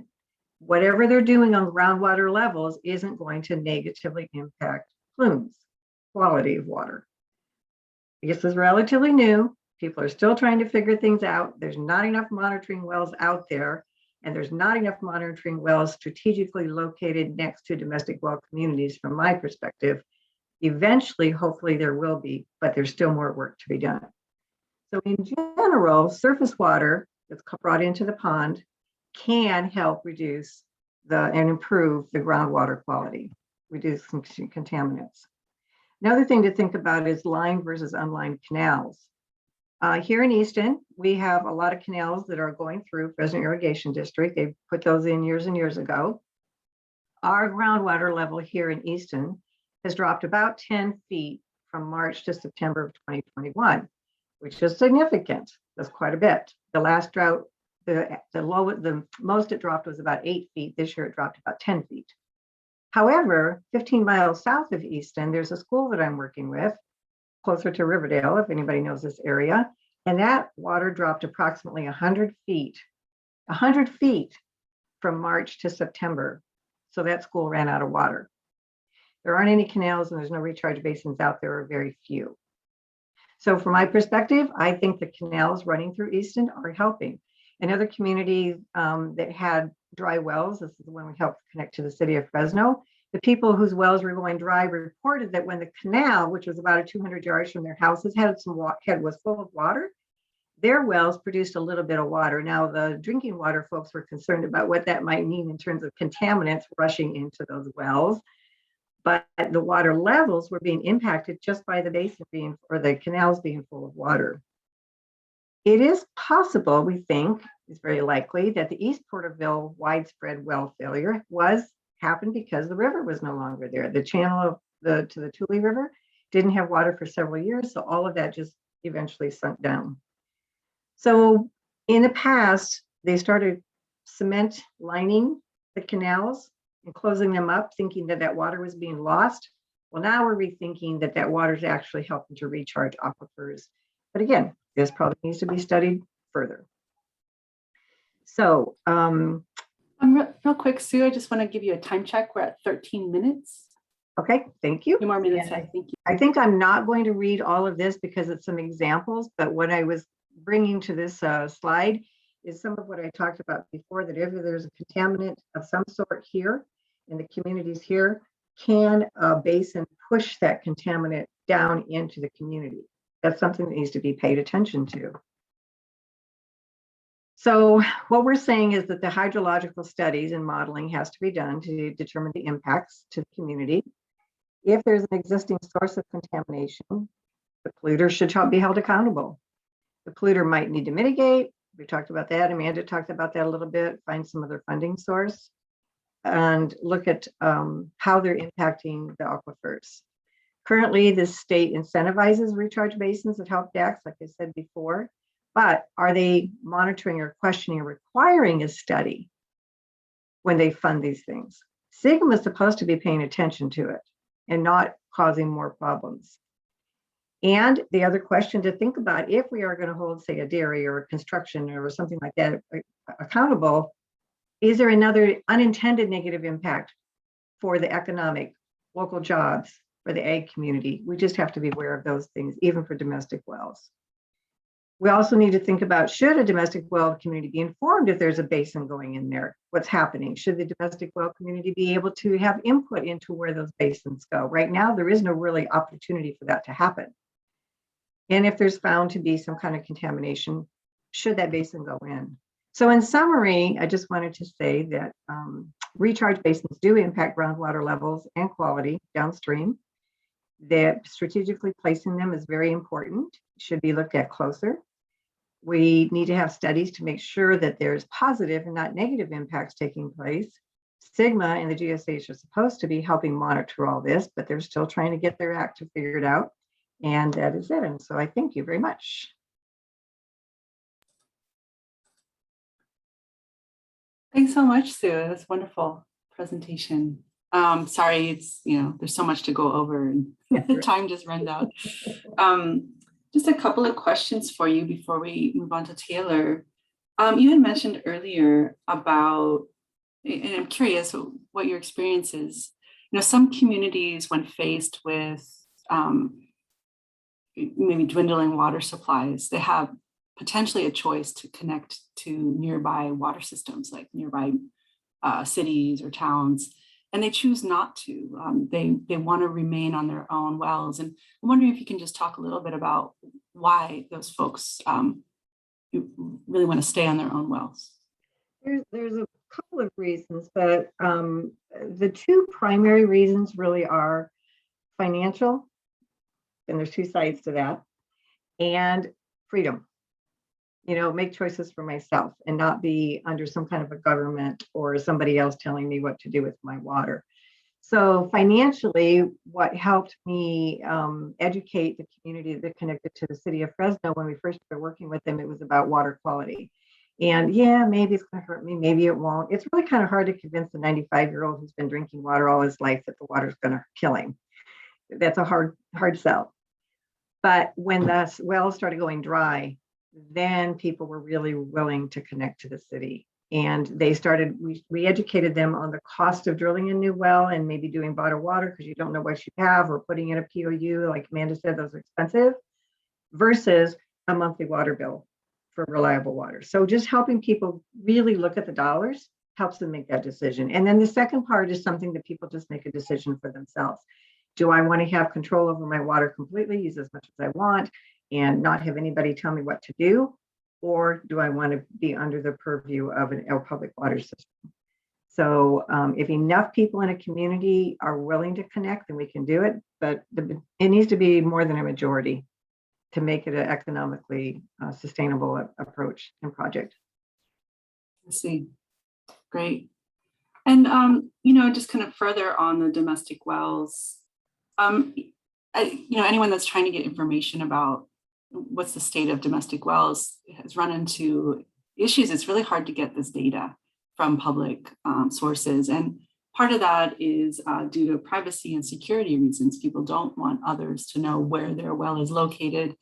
B: whatever they're doing on groundwater levels isn't going to negatively impact plumes, quality of water. I guess this is relatively new. People are still trying to figure things out. There's not enough monitoring wells out there, and there's not enough monitoring wells strategically located next to domestic well communities, from my perspective, Eventually, hopefully there will be, but there's still more work to be done. So in general, surface water that's brought into the pond can help reduce and improve the groundwater quality, reduce some contaminants. Another thing to think about is lined versus unlined canals. Here in Easton, we have a lot of canals that are going through Fresno Irrigation District. They put those in years and years ago. Our groundwater level here in Easton has dropped about 10 feet from March to September of 2021, which is significant. That's quite a bit. The last drought, the most it dropped was about 8 feet. This year it dropped about 10 feet. However, 15 miles south of Easton, there's a school that I'm working with, closer to Riverdale, if anybody knows this area, and that water dropped approximately 100 feet from March to September. So that school ran out of water. There aren't any canals and there's no recharge basins out there, or very few. So from my perspective, I think the canals running through Easton are helping. Another community that had dry wells, this is the one we helped connect to the city of Fresno. The people whose wells were going dry reported that when the canal, which was about 200 yards from their houses, was full of water, their wells produced a little bit of water. Now, the drinking water folks were concerned about what that might mean in terms of contaminants rushing into those wells. But the water levels were being impacted just by the basin or the canals being full of water. It is possible, we think, it's very likely, that the East Porterville widespread well failure happened because the river was no longer there. The channel to the Tule River didn't have water for several years, so all of that just eventually sunk down. So in the past, they started cement lining the canals and closing them up, thinking that water was being lost. Well, now we're rethinking that water is actually helping to recharge aquifers. But again, this probably needs to be studied further. So,
A: real quick, Sue, I just want to give you a time check. We're at 13 minutes.
B: Okay, thank you.
A: 2 more minutes.
B: Yeah.
A: I think.
B: I think I'm not going to read all of this because it's some examples, but what I was bringing to this slide is some of what I talked about before, that if there's a contaminant of some sort here in the communities here, can a basin push that contaminant down into the community? That's something that needs to be paid attention to. So what we're saying is that the hydrological studies and modeling has to be done to determine the impacts to the community. If there's an existing source of contamination, the polluter should be held accountable. The polluter might need to mitigate. We talked about that. Amanda talked about that a little bit, find some other funding source and look at how they're impacting the aquifers. Currently, the state incentivizes recharge basins that help DACs, like I said before, but are they monitoring or questioning or requiring a study when they fund these things? SGMA is supposed to be paying attention to it and not causing more problems. And the other question to think about, if we are going to hold, say, a dairy or a construction or something like that accountable, is there another unintended negative impact for the economic, local jobs, for the ag community? We just have to be aware of those things, even for domestic wells. We also need to think about, should a domestic well community be informed if there's a basin going in there? What's happening? Should the domestic well community be able to have input into where those basins go? Right now, there is no really opportunity for that to happen. And if there's found to be some kind of contamination, should that basin go in? So in summary, I just wanted to say that recharge basins do impact groundwater levels and quality downstream. That strategically placing them is very important, should be looked at closer. We need to have studies to make sure that there's positive and not negative impacts taking place. SGMA and the GSH are supposed to be helping monitor all this, but they're still trying to get their act figured out. And that is it. And so I thank you very much.
A: Thanks so much, Sue. That's wonderful presentation. Sorry, it's, there's so much to go over and the time just runs out. Just a couple of questions for you before we move on to Taylor. You had mentioned earlier about, and I'm curious what your experience is. Some communities, when faced with maybe dwindling water supplies, they have potentially a choice to connect to nearby water systems, like nearby cities or towns. and they choose not to. They want to remain on their own wells. And I'm wondering if you can just talk a little bit about why those folks really want to stay on their own wells.
B: There's a couple of reasons, but the two primary reasons really are financial, and there's two sides to that, and freedom. Make choices for myself and not be under some kind of a government or somebody else telling me what to do with my water. So financially, what helped me educate the community that connected to the city of Fresno when we first started working with them, it was about water quality. And yeah, maybe it's going to hurt me, maybe it won't. It's really kind of hard to convince a 95-year-old who's been drinking water all his life that the water's going to kill him. That's a hard sell. But when the wells started going dry, then people were really willing to connect to the city. And they started, we educated them on the cost of drilling a new well and maybe doing bottled water because you don't know what you have, or putting in a POU, like Amanda said, those are expensive, versus a monthly water bill for reliable water. So just helping people really look at the dollars helps them make that decision. And then the second part is something that people just make a decision for themselves. Do I want to have control over my water completely, use as much as I want, and not have anybody tell me what to do? Or do I want to be under the purview of a public water system? So if enough people in a community are willing to connect, then we can do it. But it needs to be more than a majority to make it an economically sustainable approach and project.
A: I see. Great. And, just kind of further on the domestic wells, anyone that's trying to get information about what's the state of domestic wells has run into issues. It's really hard to get this data from public sources. And part of that is due to privacy and security reasons. People don't want others to know where their well is located.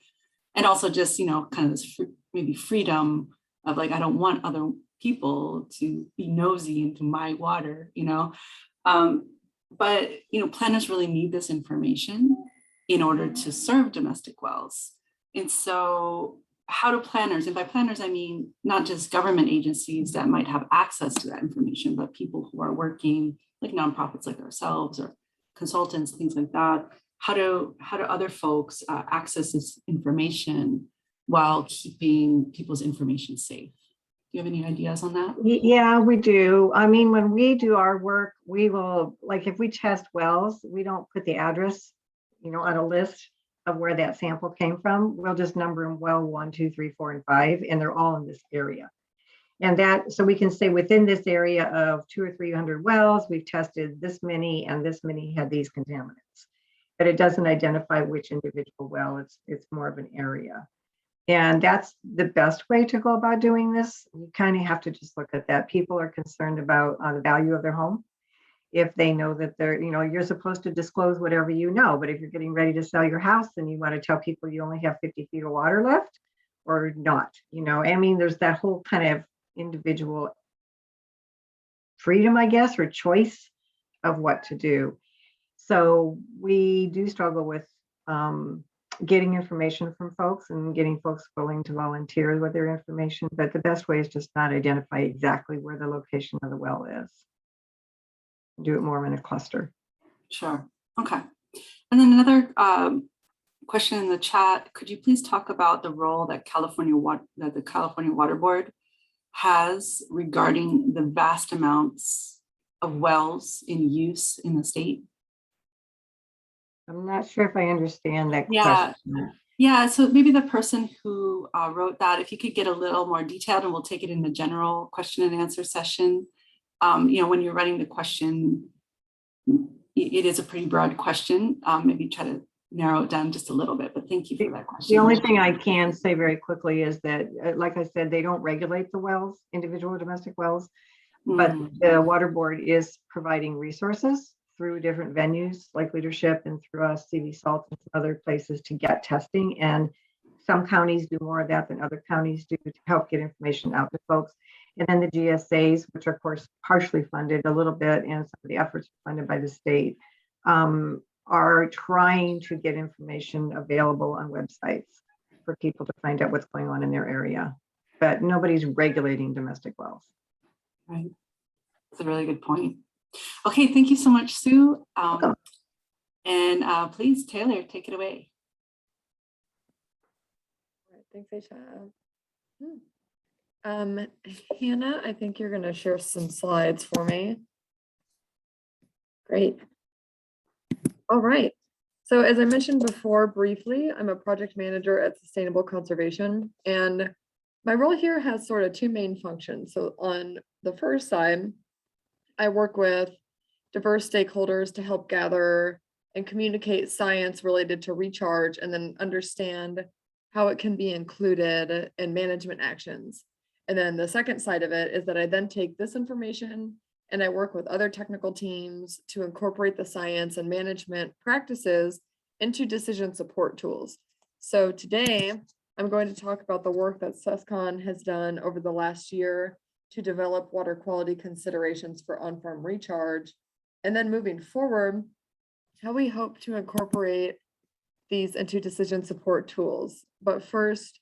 A: And also just, kind of this maybe freedom of like, I don't want other people to be nosy into my water, But, planners really need this information in order to serve domestic wells. And so how do planners, and by planners, I mean, not just government agencies that might have access to that information, but people who are working like nonprofits like ourselves or consultants, things like that. How do other folks access this information while keeping people's information safe? Do you have any ideas on that?
B: Yeah, we do. I mean, when we do our work, we will, like if we test wells, we don't put the address, on a list of where that sample came from. We'll just number them well 1, 2, 3, 4, and 5, and they're all in this area. And so we can say within this area of 200 or 300 wells, we've tested this many, and this many had these contaminants. But it doesn't identify which individual well. It's more of an area. And that's the best way to go about doing this. You kind of have to just look at that. People are concerned about the value of their home. If they know that you're supposed to disclose whatever you know, but if you're getting ready to sell your house and you want to tell people you only have 50 feet of water left or not, I mean, there's that whole kind of individual freedom, I guess, or choice of what to do. So we do struggle with getting information from folks and getting folks willing to volunteer with their information. But the best way is just not identify exactly where the location of the well is. Do it more in a cluster.
A: Sure. Okay. And then another question in the chat, could you please talk about the role that the California Water Board has regarding the vast amounts of wells in use in the state?
B: I'm not sure if I understand that question.
A: Yeah, so maybe the person who wrote that, if you could get a little more detailed, and we'll take it in the general question and answer session. When you're writing the question, it is a pretty broad question. Maybe try to narrow it down just a little bit, but thank you for that question.
B: The only thing I can say very quickly is that, like I said, they don't regulate the wells, individual domestic wells, but the water board is providing resources through different venues like Leadership and through us, CV Salt and some other places to get testing. And some counties do more of that than other counties do to help get information out to folks. And then the GSAs, which are of course partially funded a little bit, and some of the efforts are funded by the state, are trying to get information available on websites for people to find out what's going on in their area. But nobody's regulating domestic wells.
A: Right. That's a really good point. Okay, thank you so much, Sue.
B: Welcome.
A: And please, Taylor, take it away.
C: All right, thanks, Aisha. Hannah, I think you're going to share some slides for me. Great. All right. So as I mentioned before briefly, I'm a project manager at Sustainable Conservation, and my role here has sort of two main functions. So on the first side, I work with diverse stakeholders to help gather and communicate science related to recharge and then understand how it can be included in management actions. And then the second side of it is that I then take this information and I work with other technical teams to incorporate the science and management practices into decision support tools. So today, I'm going to talk about the work that SUSCON has done over the last year to develop water quality considerations for on-farm recharge. And then moving forward, how we hope to incorporate these into decision support tools. But first,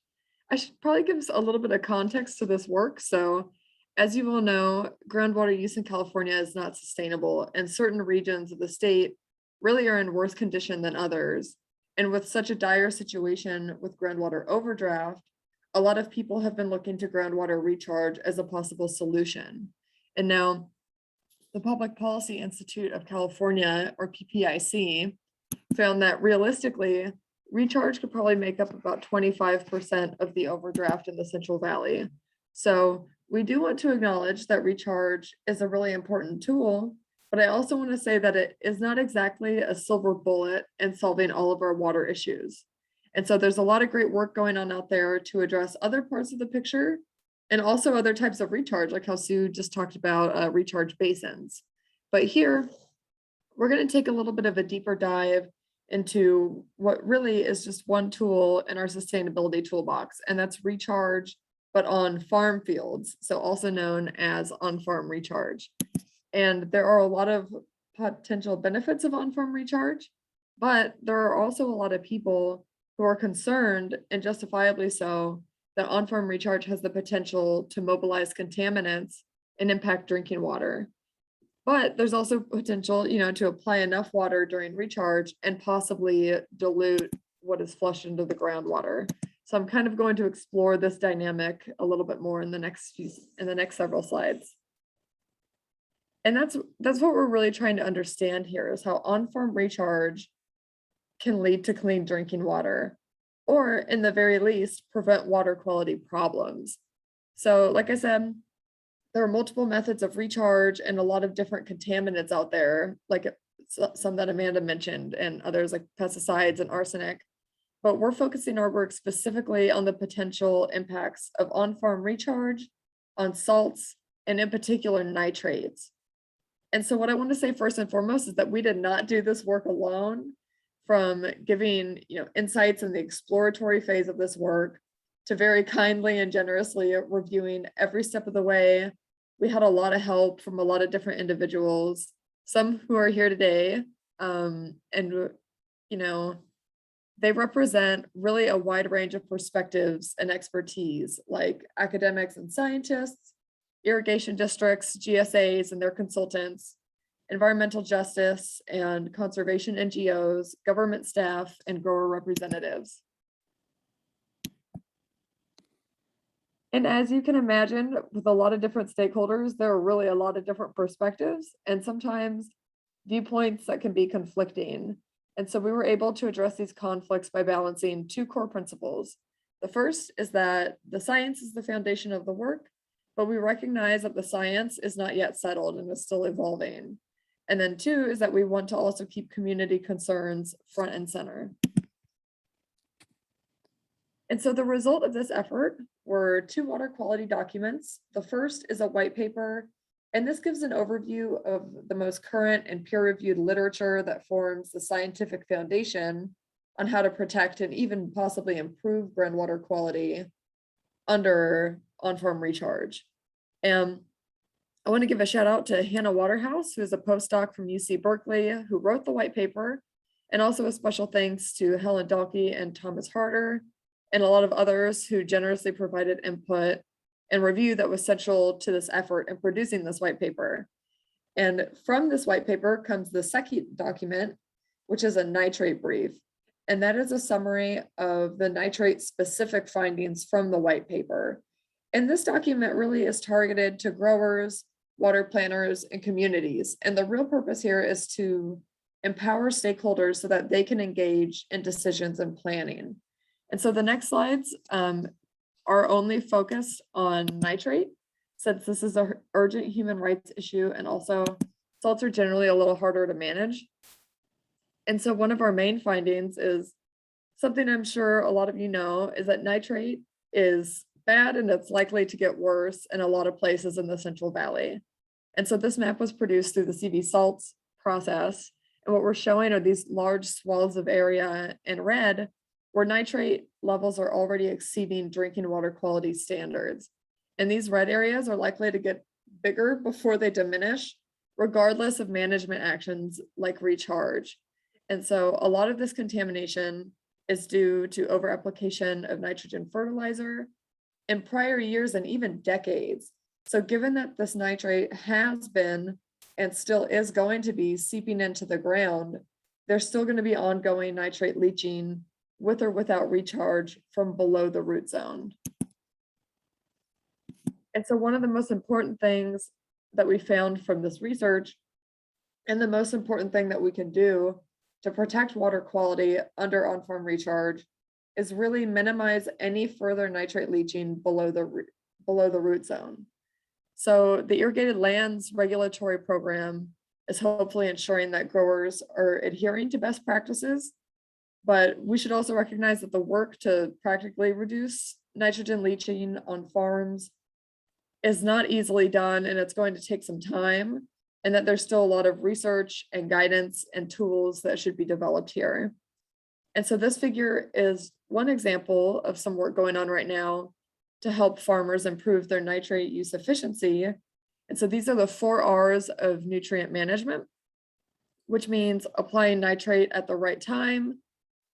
C: I should probably give us a little bit of context to this work. So as you all know, groundwater use in California is not sustainable, and certain regions of the state really are in worse condition than others. And with such a dire situation with groundwater overdraft, a lot of people have been looking to groundwater recharge as a possible solution. And now the Public Policy Institute of California, or PPIC, found that realistically, recharge could probably make up about 25% of the overdraft in the Central Valley. So we do want to acknowledge that recharge is a really important tool, but I also want to say that it is not exactly a silver bullet in solving all of our water issues. And so there's a lot of great work going on out there to address other parts of the picture and also other types of recharge, like how Sue just talked about recharge basins. But here, we're going to take a little bit of a deeper dive into what really is just one tool in our sustainability toolbox, and that's recharge, but on farm fields, so also known as on-farm recharge. And there are a lot of potential benefits of on-farm recharge, but there are also a lot of people who are concerned, and justifiably so, that on-farm recharge has the potential to mobilize contaminants and impact drinking water. But there's also potential, to apply enough water during recharge and possibly dilute what is flushed into the groundwater. So I'm kind of going to explore this dynamic a little bit more in the next several slides. And that's what we're really trying to understand here, is how on-farm recharge can lead to clean drinking water, or in the very least, prevent water quality problems. So like I said, there are multiple methods of recharge and a lot of different contaminants out there, like some that Amanda mentioned and others like pesticides and arsenic. But we're focusing our work specifically on the potential impacts of on-farm recharge, on salts, and in particular nitrates. And so what I want to say first and foremost is that we did not do this work alone. From giving insights in the exploratory phase of this work to very kindly and generously reviewing every step of the way. We had a lot of help from a lot of different individuals, some who are here today, and they represent really a wide range of perspectives and expertise, like academics and scientists, irrigation districts, GSAs and their consultants, environmental justice and conservation NGOs, government staff, and grower representatives. And as you can imagine, with a lot of different stakeholders, there are really a lot of different perspectives and sometimes viewpoints that can be conflicting. And so we were able to address these conflicts by balancing two core principles. The first is that the science is the foundation of the work, but we recognize that the science is not yet settled and is still evolving. And then two is that we want to also keep community concerns front and center. And so the result of this effort were two water quality documents. The first is a white paper, and this gives an overview of the most current and peer-reviewed literature that forms the scientific foundation on how to protect and even possibly improve groundwater quality under on-farm recharge. And I want to give a shout out to Hannah Waterhouse, who is a postdoc from UC Berkeley, who wrote the white paper, and also a special thanks to Helen Dalkey and Thomas Harder, and a lot of others who generously provided input and review that was central to this effort in producing this white paper. And from this white paper comes the second document, which is a nitrate brief. And that is a summary of the nitrate specific findings from the white paper. And this document really is targeted to growers, water planners, and communities. And the real purpose here is to empower stakeholders so that they can engage in decisions and planning. And so the next slides are only focused on nitrate, since this is an urgent human rights issue, and also salts are generally a little harder to manage. And so one of our main findings is something I'm sure a lot of you know, is that nitrate is bad and it's likely to get worse in a lot of places in the Central Valley. And so this map was produced through the CV salts process. And what we're showing are these large swaths of area in red where nitrate levels are already exceeding drinking water quality standards. And these red areas are likely to get bigger before they diminish, regardless of management actions like recharge. And so a lot of this contamination is due to overapplication of nitrogen fertilizer in prior years and even decades. So given that this nitrate has been and still is going to be seeping into the ground, there's still going to be ongoing nitrate leaching with or without recharge from below the root zone. And so one of the most important things that we found from this research, and the most important thing that we can do to protect water quality under on-farm recharge, is really minimize any further nitrate leaching below the root zone. So the Irrigated Lands Regulatory Program is hopefully ensuring that growers are adhering to best practices, but we should also recognize that the work to practically reduce nitrogen leaching on farms is not easily done, and it's going to take some time, and that there's still a lot of research and guidance and tools that should be developed here. And so this figure is one example of some work going on right now to help farmers improve their nitrate use efficiency. And so these are the 4 R's of nutrient management, which means applying nitrate at the right time,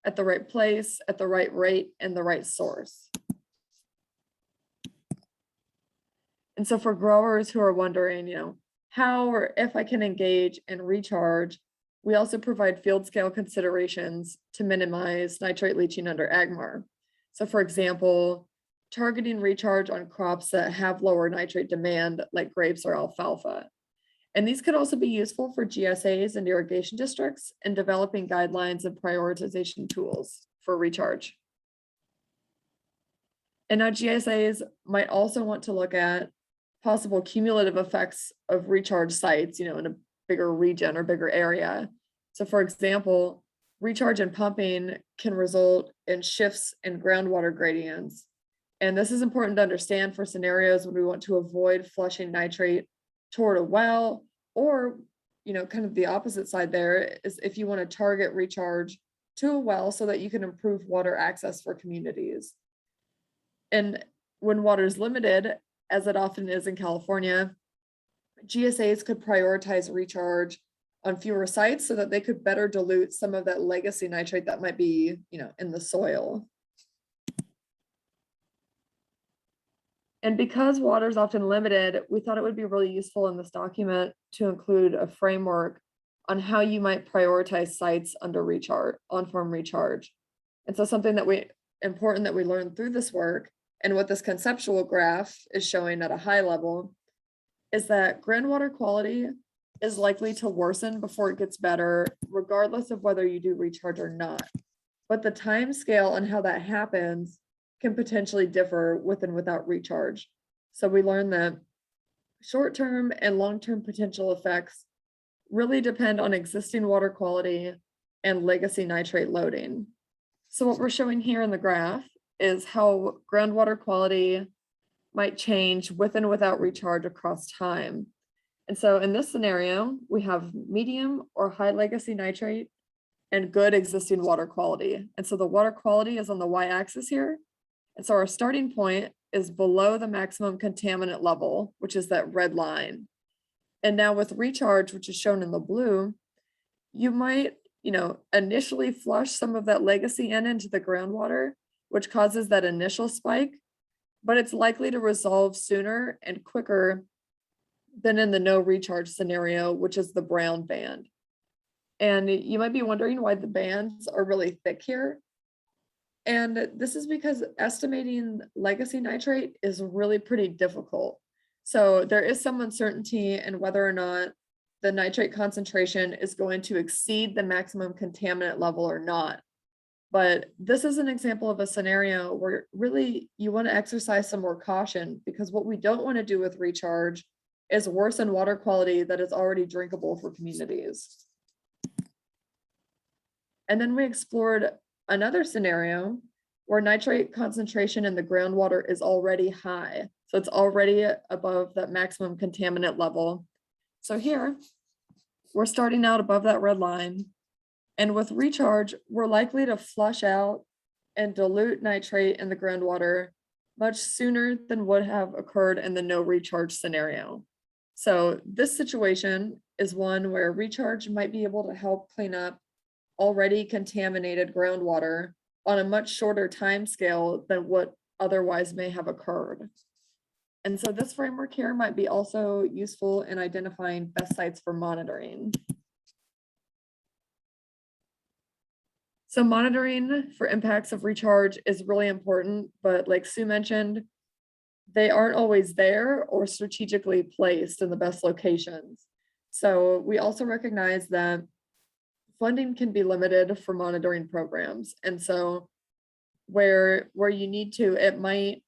C: at the right place, at the right rate, and the right source. And so for growers who are wondering, how or if I can engage and recharge, we also provide field scale considerations to minimize nitrate leaching under AgMAR. So for example, targeting recharge on crops that have lower nitrate demand, like grapes or alfalfa. And these could also be useful for GSAs and irrigation districts in developing guidelines and prioritization tools for recharge. And now GSAs might also want to look at possible cumulative effects of recharge sites, in a bigger region or bigger area. So for example, recharge and pumping can result in shifts in groundwater gradients. And this is important to understand for scenarios when we want to avoid flushing nitrate toward a well, or, kind of the opposite side there is if you want to target recharge to a well so that you can improve water access for communities. And when water is limited, as it often is in California, GSAs could prioritize recharge on fewer sites so that they could better dilute some of that legacy nitrate that might be, in the soil. And because water is often limited, we thought it would be really useful in this document to include a framework on how you might prioritize sites under recharge, on-farm recharge. And so something important that we learned through this work, and what this conceptual graph is showing at a high level, is that groundwater quality is likely to worsen before it gets better, regardless of whether you do recharge or not. But the time scale and how that happens can potentially differ with and without recharge. So we learned that short-term and long-term potential effects really depend on existing water quality and legacy nitrate loading. So what we're showing here in the graph is how groundwater quality might change with and without recharge across time. And so in this scenario, we have medium or high legacy nitrate and good existing water quality. And so the water quality is on the y-axis here. And so our starting point is below the maximum contaminant level, which is that red line. And now with recharge, which is shown in the blue, you might, initially flush some of that legacy into the groundwater, which causes that initial spike, but it's likely to resolve sooner and quicker than in the no recharge scenario, which is the brown band. And you might be wondering why the bands are really thick here. And this is because estimating legacy nitrate is really pretty difficult. So there is some uncertainty in whether or not the nitrate concentration is going to exceed the maximum contaminant level or not. But this is an example of a scenario where really you want to exercise some more caution, because what we don't want to do with recharge is worsen water quality that is already drinkable for communities. And then we explored another scenario where nitrate concentration in the groundwater is already high. So it's already above that maximum contaminant level. So here, we're starting out above that red line. And with recharge, we're likely to flush out and dilute nitrate in the groundwater much sooner than would have occurred in the no recharge scenario. So this situation is one where recharge might be able to help clean up already contaminated groundwater on a much shorter time scale than what otherwise may have occurred. And so this framework here might be also useful in identifying best sites for monitoring. So monitoring for impacts of recharge is really important, but like Sue mentioned, they aren't always there or strategically placed in the best locations. So we also recognize that funding can be limited for monitoring programs. And so where you need to, it might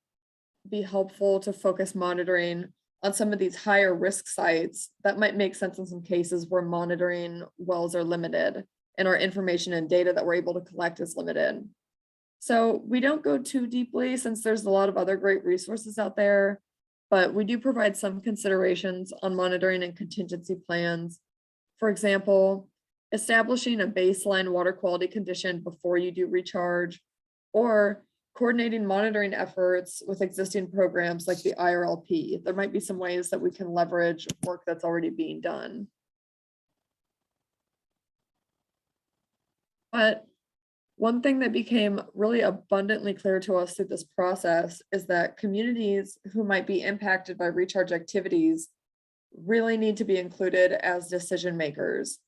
C: be helpful to focus monitoring on some of these higher risk sites. That might make sense in some cases where monitoring wells are limited and our information and data that we're able to collect is limited. So we don't go too deeply since there's a lot of other great resources out there, but we do provide some considerations on monitoring and contingency plans. For example, establishing a baseline water quality condition before you do recharge, or coordinating monitoring efforts with existing programs like the IRLP. There might be some ways that we can leverage work that's already being done. But one thing that became really abundantly clear to us through this process is that communities who might be impacted by recharge activities really need to be included as decision makers.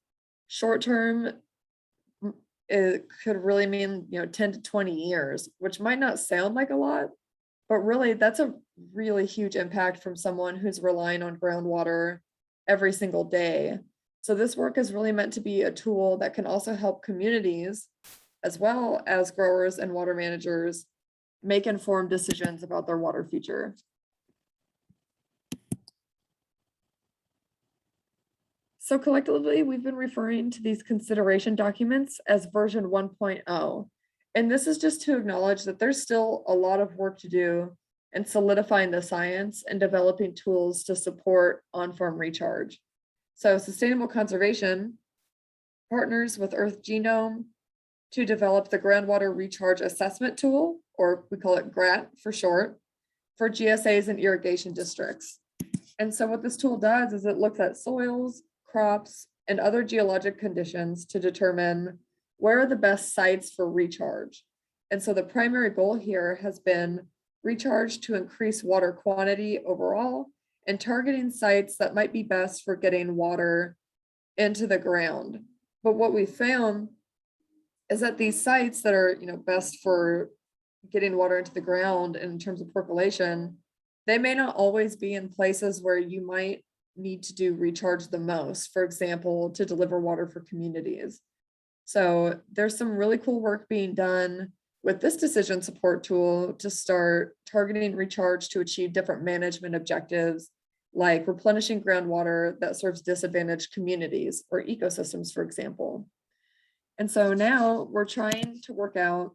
C: Short term, it could really mean 10 to 20 years, which might not sound like a lot, but really that's a really huge impact from someone who's relying on groundwater every single day. So this work is really meant to be a tool that can also help communities, as well as growers and water managers, make informed decisions about their water future. So collectively, we've been referring to these consideration documents as version 1.0. And this is just to acknowledge that there's still a lot of work to do in solidifying the science and developing tools to support on-farm recharge. So Sustainable Conservation partners with Earth Genome to develop the Groundwater Recharge Assessment Tool, or we call it GRAT for short, for GSAs and irrigation districts. And so what this tool does is it looks at soils, crops, and other geologic conditions to determine where are the best sites for recharge. And so the primary goal here has been recharge to increase water quantity overall and targeting sites that might be best for getting water into the ground. But what we found is that these sites that are best for getting water into the ground in terms of percolation, they may not always be in places where you might need to do recharge the most, for example, to deliver water for communities. So there's some really cool work being done with this decision support tool to start targeting recharge to achieve different management objectives, like replenishing groundwater that serves disadvantaged communities or ecosystems, for example. And so now we're trying to work out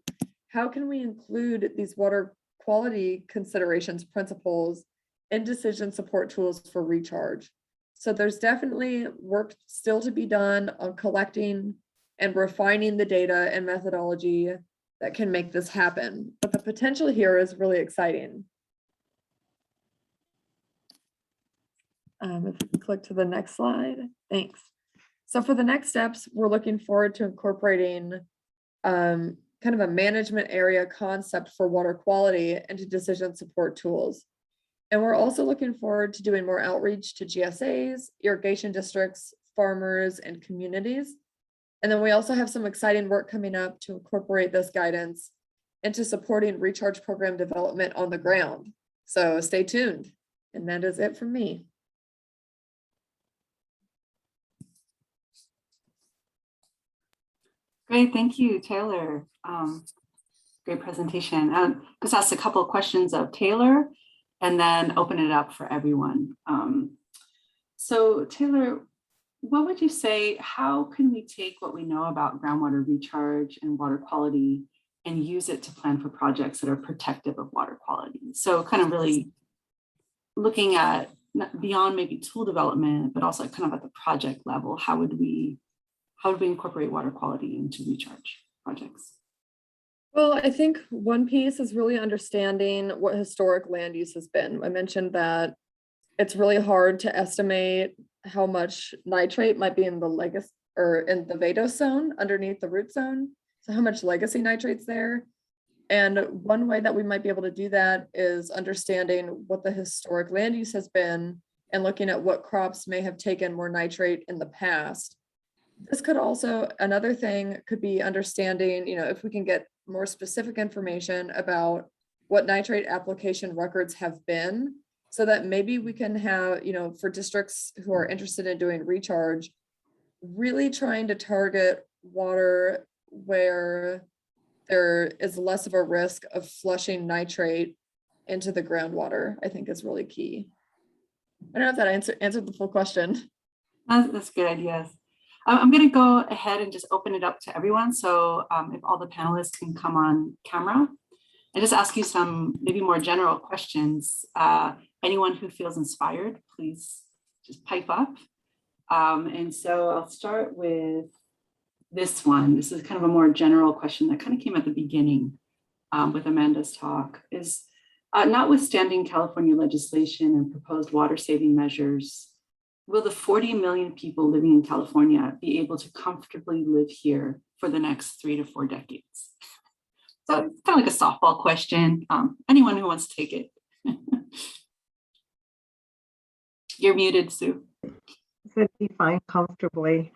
C: how can we include these water quality considerations principles and decision support tools for recharge. So there's definitely work still to be done on collecting and refining the data and methodology that can make this happen. But the potential here is really exciting. If we can click to the next slide, thanks. So for the next steps, we're looking forward to incorporating kind of a management area concept for water quality into decision support tools. And we're also looking forward to doing more outreach to GSAs, irrigation districts, farmers, and communities. And then we also have some exciting work coming up to incorporate this guidance into supporting recharge program development on the ground. So stay tuned. And that is it from me.
A: Great, thank you, Taylor. Great presentation. I'll just ask a couple of questions of Taylor and then open it up for everyone. So Taylor, what would you say, how can we take what we know about groundwater recharge and water quality and use it to plan for projects that are protective of water quality? So kind of really looking at beyond maybe tool development, but also kind of at the project level, how would we incorporate water quality into recharge projects?
C: Well, I think one piece is really understanding what historic land use has been. I mentioned that it's really hard to estimate how much nitrate might be in the legacy or in the vadose zone underneath the root zone. So how much legacy nitrate's there. And one way that we might be able to do that is understanding what the historic land use has been and looking at what crops may have taken more nitrate in the past. This could also, another thing could be understanding, if we can get more specific information about what nitrate application records have been, so that maybe we can have, for districts who are interested in doing recharge, really trying to target water where there is less of a risk of flushing nitrate into the groundwater, I think is really key. I don't know if that answered the full question.
A: That's good ideas. I'm going to go ahead and just open it up to everyone. So if all the panelists can come on camera and just ask you some maybe more general questions. Anyone who feels inspired, please just pipe up. And so I'll start with this one. This is kind of a more general question that kind of came at the beginning with Amanda's talk. Is notwithstanding California legislation and proposed water saving measures, will the 40 million people living in California be able to comfortably live here for the next 3 to 4 decades? So it's kind of like a softball question. Anyone who wants to take it. You're muted, Sue.
B: To define comfortably.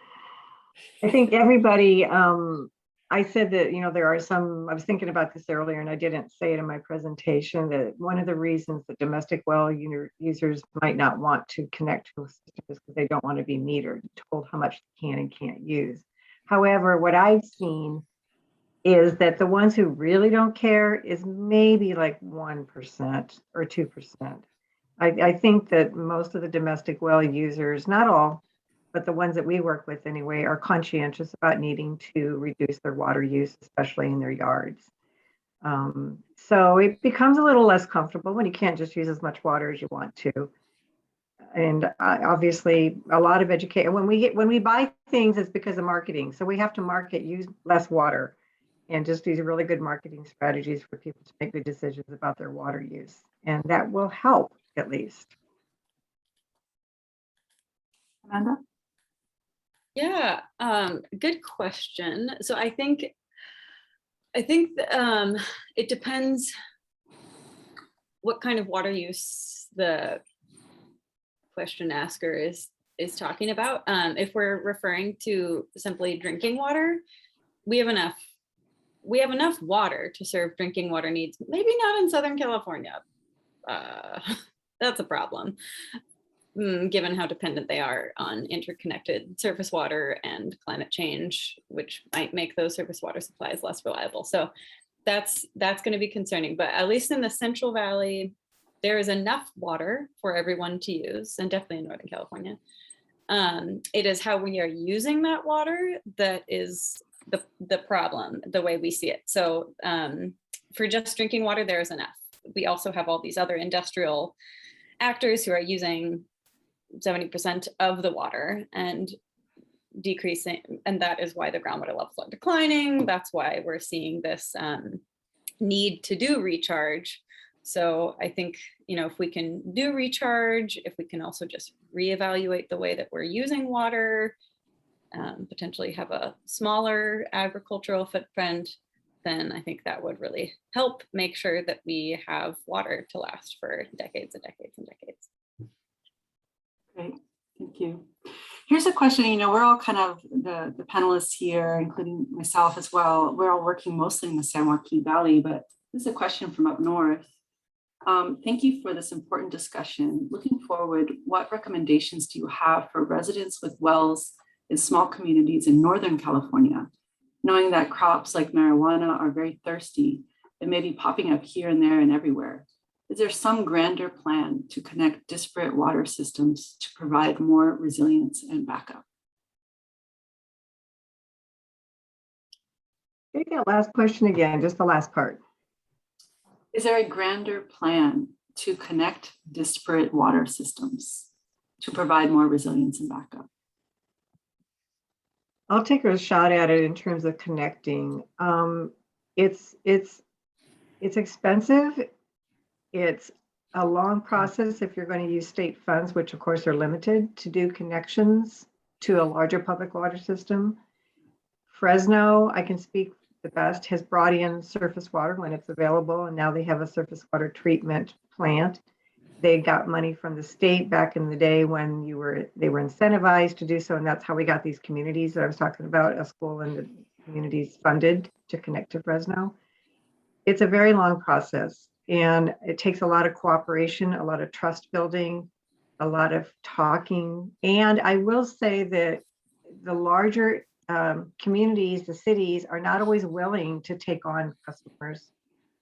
B: I think everybody, I said that, there are some, I was thinking about this earlier and I didn't say it in my presentation, that one of the reasons that domestic well users might not want to connect to a system is because they don't want to be metered, told how much they can and can't use. However, what I've seen is that the ones who really don't care is maybe like 1% or 2%. I think that most of the domestic well users, not all, but the ones that we work with anyway, are conscientious about needing to reduce their water use, especially in their yards. So it becomes a little less comfortable when you can't just use as much water as you want to. And obviously, a lot of education, when we buy things, it's because of marketing. So we have to market, use less water, and just these really good marketing strategies for people to make good decisions about their water use. And that will help, at least.
A: Amanda?
D: Yeah, good question. So I think it depends what kind of water use the question asker is talking about. If we're referring to simply drinking water, we have enough water to serve drinking water needs. Maybe not in Southern California. That's a problem, given how dependent they are on interconnected surface water and climate change, which might make those surface water supplies less reliable. So that's going to be concerning. But at least in the Central Valley, there is enough water for everyone to use, and definitely in Northern California. It is how we are using that water that is the problem, the way we see it. So for just drinking water, there is enough. We also have all these other industrial actors who are using 70% of the water and decreasing, and that is why the groundwater levels are declining. That's why we're seeing this need to do recharge. So I think, if we can do recharge, if we can also just reevaluate the way that we're using water, potentially have a smaller agricultural footprint, then I think that would really help make sure that we have water to last for decades and decades and decades.
A: Great, thank you. Here's a question, we're all kind of, the panelists here, including myself as well, we're all working mostly in the San Joaquin Valley, but this is a question from up north. Thank you for this important discussion. Looking forward, what recommendations do you have for residents with wells in small communities in Northern California, knowing that crops like marijuana are very thirsty and may be popping up here and there and everywhere? Is there some grander plan to connect disparate water systems to provide more resilience and backup?
B: Take that last question again, just the last part.
A: Is there a grander plan to connect disparate water systems to provide more resilience and backup?
B: I'll take a shot at it in terms of connecting. It's expensive. It's a long process if you're going to use state funds, which of course are limited, to do connections to a larger public water system. Fresno, I can speak the best, has brought in surface water when it's available, and now they have a surface water treatment plant. They got money from the state back in the day when they were incentivized to do so, and that's how we got these communities that I was talking about, a school and the communities funded to connect to Fresno. It's a very long process, and it takes a lot of cooperation, a lot of trust building, a lot of talking. And I will say that the larger communities, the cities, are not always willing to take on customers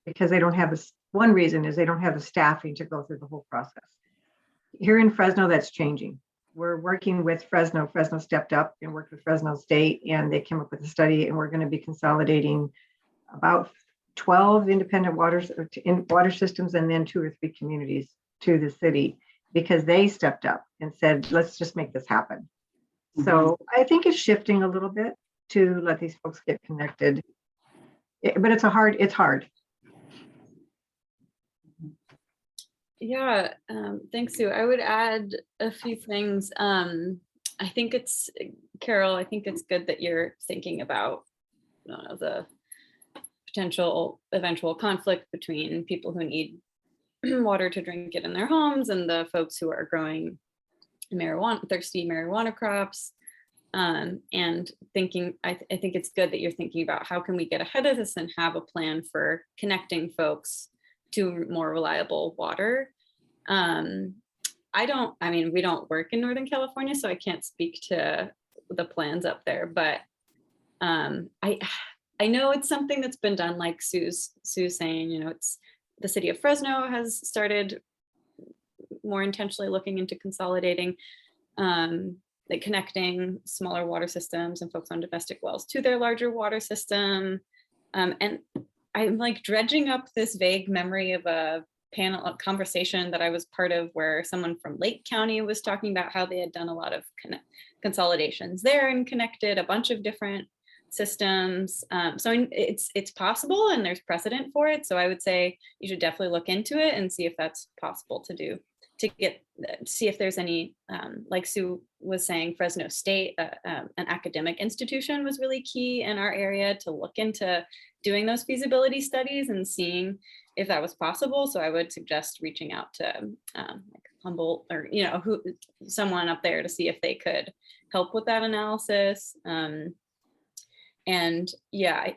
B: because they don't have this. One reason is they don't have the staffing to go through the whole process. Here in Fresno, that's changing. We're working with Fresno. Fresno stepped up and worked with Fresno State, and they came up with a study, and we're going to be consolidating about 12 independent water systems and then 2 or 3 communities to the city because they stepped up and said, let's just make this happen. So I think it's shifting a little bit to let these folks get connected, but it's hard.
D: Yeah, thanks, Sue. I would add a few things. Carol, I think it's good that you're thinking about the potential eventual conflict between people who need water to drink it in their homes and the folks who are growing thirsty marijuana crops. And thinking, I think it's good that you're thinking about how can we get ahead of this and have a plan for connecting folks to more reliable water. We don't work in Northern California, so I can't speak to the plans up there, but I know it's something that's been done, like Sue's saying, it's the city of Fresno has started more intentionally looking into consolidating, like connecting smaller water systems and folks on domestic wells to their larger water system. And I'm like dredging up this vague memory of a conversation that I was part of where someone from Lake County was talking about how they had done a lot of consolidations there and connected a bunch of different systems. So it's possible and there's precedent for it. So I would say you should definitely look into it and see if that's possible to do, see if there's any, like Sue was saying, Fresno State, an academic institution was really key in our area to look into doing those feasibility studies and seeing if that was possible. So I would suggest reaching out to like Humboldt or, someone up there to see if they could help with that analysis. And yeah,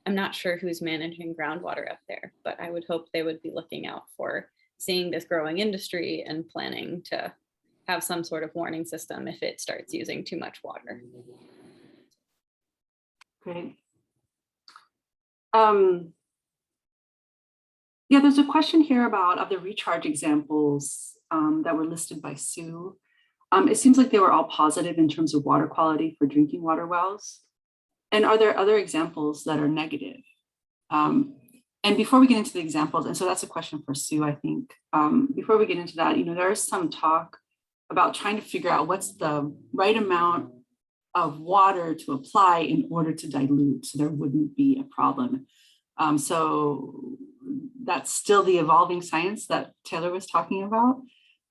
D: I'm not sure who's managing groundwater up there, but I would hope they would be looking out for seeing this growing industry and planning to have some sort of warning system if it starts using too much water.
A: Great. Yeah, there's a question here of the recharge examples that were listed by Sue. It seems like they were all positive in terms of water quality for drinking water wells. And are there other examples that are negative? And before we get into the examples, and so that's a question for Sue, I think. Before we get into that, there is some talk about trying to figure out what's the right amount of water to apply in order to dilute so there wouldn't be a problem. So that's still the evolving science that Taylor was talking about.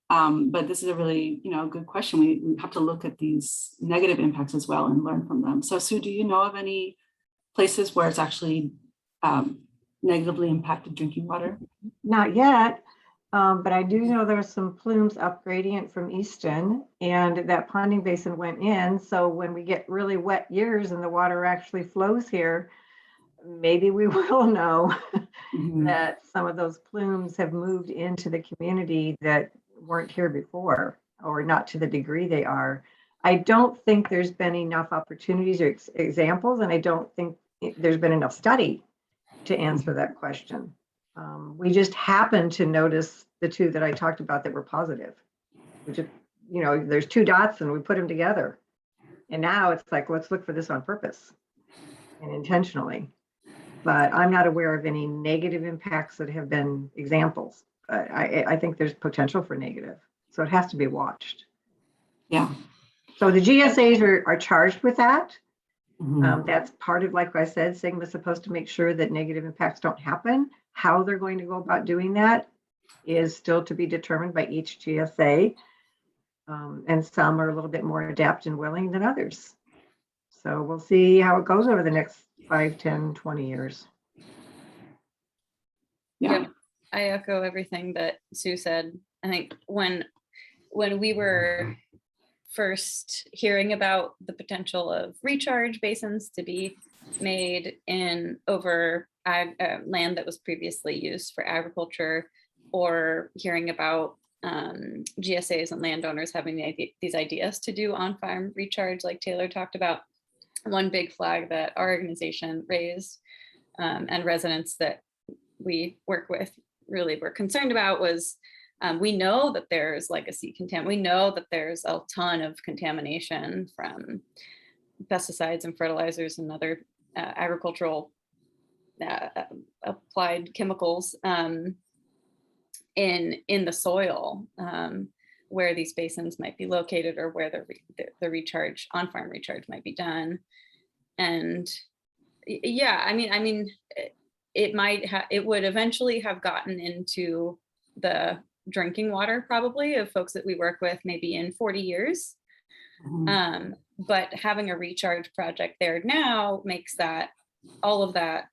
A: But this is a really, good question. We have to look at these negative impacts as well and learn from them. So Sue, do you know of any places where it's actually negatively impacted drinking water?
B: Not yet, but I do know there's some plumes up gradient from Easton, and that ponding basin went in. So when we get really wet years and the water actually flows here, maybe we will know
A: Mhm.
B: that some of those plumes have moved into the community that weren't here before, or not to the degree they are. I don't think there's been enough opportunities or examples, and I don't think there's been enough study to answer that question. We just happened to notice the two that I talked about that were positive. We just, there's two dots and we put them together. And now it's like, let's look for this on purpose and intentionally. But I'm not aware of any negative impacts that have been examples. I think there's potential for negative. So it has to be watched.
A: Yeah.
B: So the GSAs are charged with that.
A: Mhm.
B: That's part of, like I said, SGMA is supposed to make sure that negative impacts don't happen. How they're going to go about doing that is still to be determined by each GSA. And some are a little bit more adept and willing than others. So we'll see how it goes over the next 5, 10, 20 years.
A: Yeah.
D: I echo everything that Sue said. I think when we were first hearing about the potential of recharge basins to be made in over land that was previously used for agriculture, or hearing about GSAs and landowners having these ideas to do on-farm recharge, like Taylor talked about, one big flag that our organization raised and residents that we work with really were concerned about was we know that there's legacy we know that there's a ton of contamination from pesticides and fertilizers and other agricultural applied chemicals in the soil where these basins might be located, or where the recharge, on-farm recharge, might be done. And yeah, I mean, it would eventually have gotten into the drinking water probably of folks that we work with maybe in 40 years.
A: Mhm.
D: But having a recharge project there now makes that all of that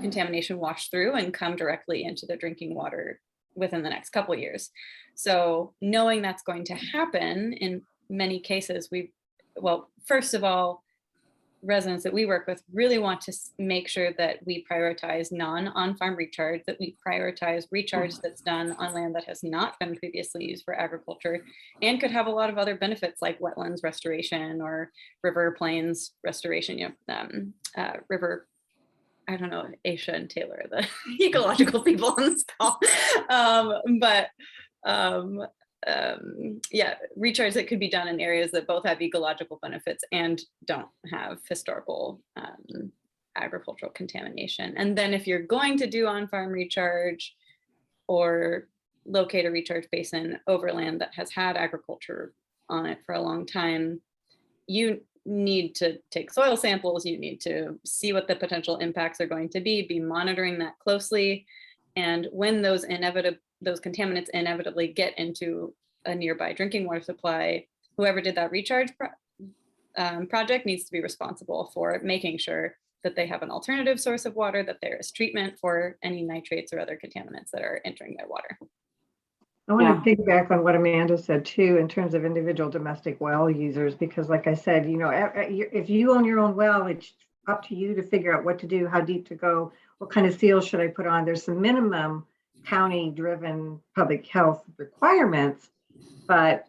D: contamination wash through and come directly into the drinking water within the next couple of years. So knowing that's going to happen in many cases, first of all, residents that we work with really want to make sure that we prioritize non-on-farm recharge, that we prioritize recharge that's done on land that has not been previously used for agriculture and could have a lot of other benefits like wetlands restoration or river plains restoration, river, I don't know, Aisha and Taylor, the ecological people on this call. Yeah, recharge that could be done in areas that both have ecological benefits and don't have historical agricultural contamination. And then if you're going to do on-farm recharge or locate a recharge basin over land that has had agriculture on it for a long time, you need to take soil samples, you need to see what the potential impacts are going to be monitoring that closely. And when those contaminants inevitably get into a nearby drinking water supply, whoever did that recharge project needs to be responsible for making sure that they have an alternative source of water, that there is treatment for any nitrates or other contaminants that are entering their water.
B: I want to piggyback on what Amanda said too, in terms of individual domestic well users, because like I said, if you own your own well, it's up to you to figure out what to do, how deep to go, what kind of seal should I put on. There's some minimum county-driven public health requirements, but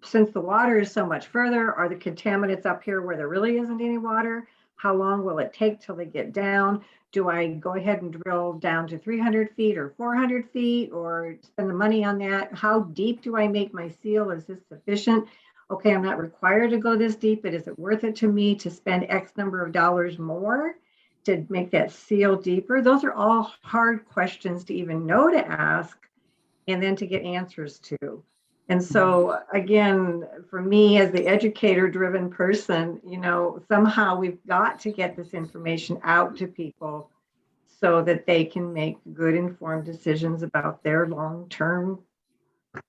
B: since the water is so much further, are the contaminants up here where there really isn't any water? How long will it take till they get down? Do I go ahead and drill down to 300 feet or 400 feet, or spend the money on that? How deep do I make my seal? Is this sufficient? Okay, I'm not required to go this deep, but is it worth it to me to spend X number of dollars more to make that seal deeper? Those are all hard questions to even know to ask and then to get answers to. And so again, for me as the educator driven person, somehow we've got to get this information out to people so that they can make good informed decisions about their long-term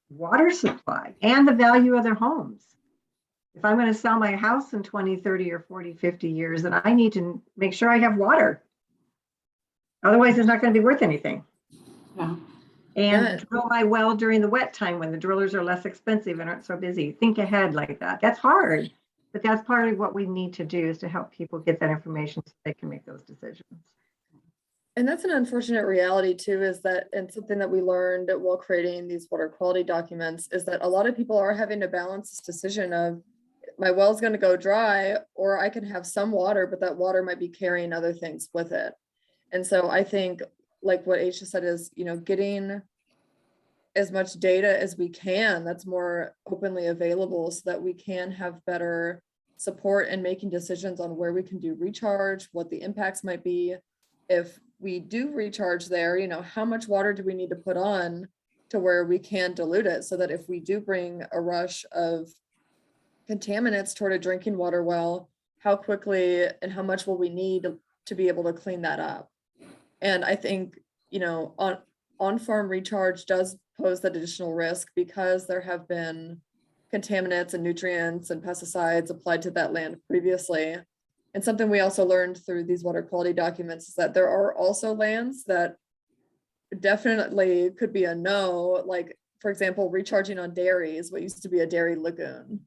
B: water supply and the value of their homes. If I'm going to sell my house in 20, 30, or 40, 50 years, then I need to make sure I have water. Otherwise, it's not going to be worth anything.
A: Yeah.
B: And drill my well during the wet time when the drillers are less expensive and aren't so busy. Think ahead like that. That's hard, but that's part of what we need to do is to help people get that information so they can make those decisions.
C: And that's an unfortunate reality too, is that, and something that we learned while creating these water quality documents, is that a lot of people are having to balance this decision of, my well's going to go dry, or I can have some water, but that water might be carrying other things with it. And so I think, like what H just said, is, getting as much data as we can that's more openly available so that we can have better support in making decisions on where we can do recharge, what the impacts might be. If we do recharge there, how much water do we need to put on to where we can dilute it, so that if we do bring a rush of contaminants toward a drinking water well, how quickly and how much will we need to be able to clean that up? And I think, on-farm recharge does pose that additional risk, because there have been contaminants and nutrients and pesticides applied to that land previously. And something we also learned through these water quality documents is that there are also lands that definitely could be a no, like, for example, recharging on dairies, what used to be a dairy lagoon.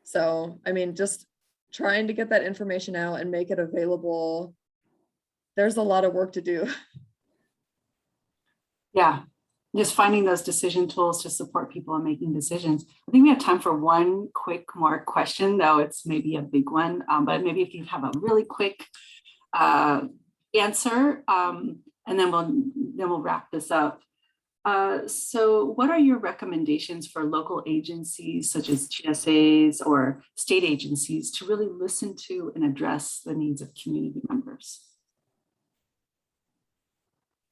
C: So, I mean, just trying to get that information out and make it available. There's a lot of work to do.
A: Yeah, just finding those decision tools to support people in making decisions. I think we have time for one quick more question, though it's maybe a big one, but maybe if you have a really quick answer, and then we'll wrap this up. So what are your recommendations for local agencies such as GSAs or state agencies to really listen to and address the needs of community members?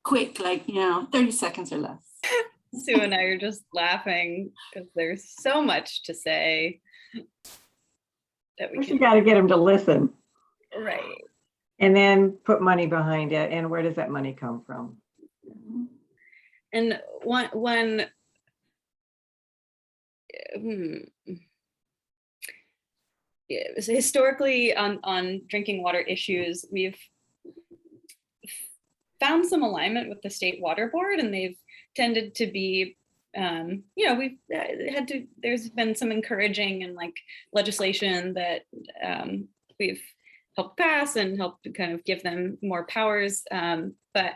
A: Quick, 30 seconds or less.
D: Sue and I are just laughing because there's so much to say that we
B: First,
D: can.
B: you got to get them to listen.
D: Right.
B: And then put money behind it. And where does that money come from?
D: And so historically on drinking water issues, we've found some alignment with the state water board, and they've tended to be, there's been some encouraging and legislation that we've helped pass and helped kind of give them more powers, but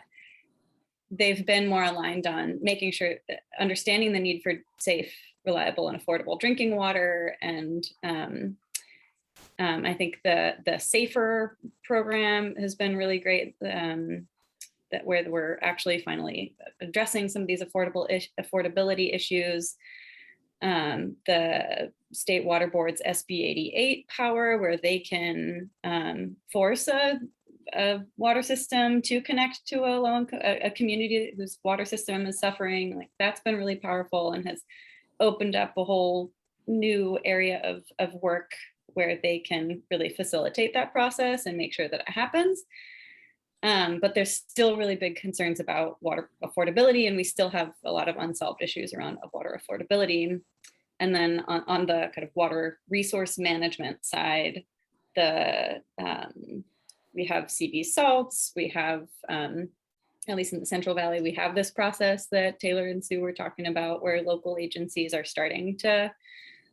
D: they've been more aligned on making sure that understanding the need for safe, reliable, and affordable drinking water. And I think the Safer program has been really great, that where we're actually finally addressing some of these affordability issues. The state water board's SB 88 power, where they can force a water system to connect to a community whose water system is suffering. That's been really powerful and has opened up a whole new area of work where they can really facilitate that process and make sure that it happens. But there's still really big concerns about water affordability, and we still have a lot of unsolved issues around water affordability. And then on the kind of water resource management side, we have CB salts, we have, at least in the Central Valley, we have this process that Taylor and Sue were talking about, where local agencies are starting to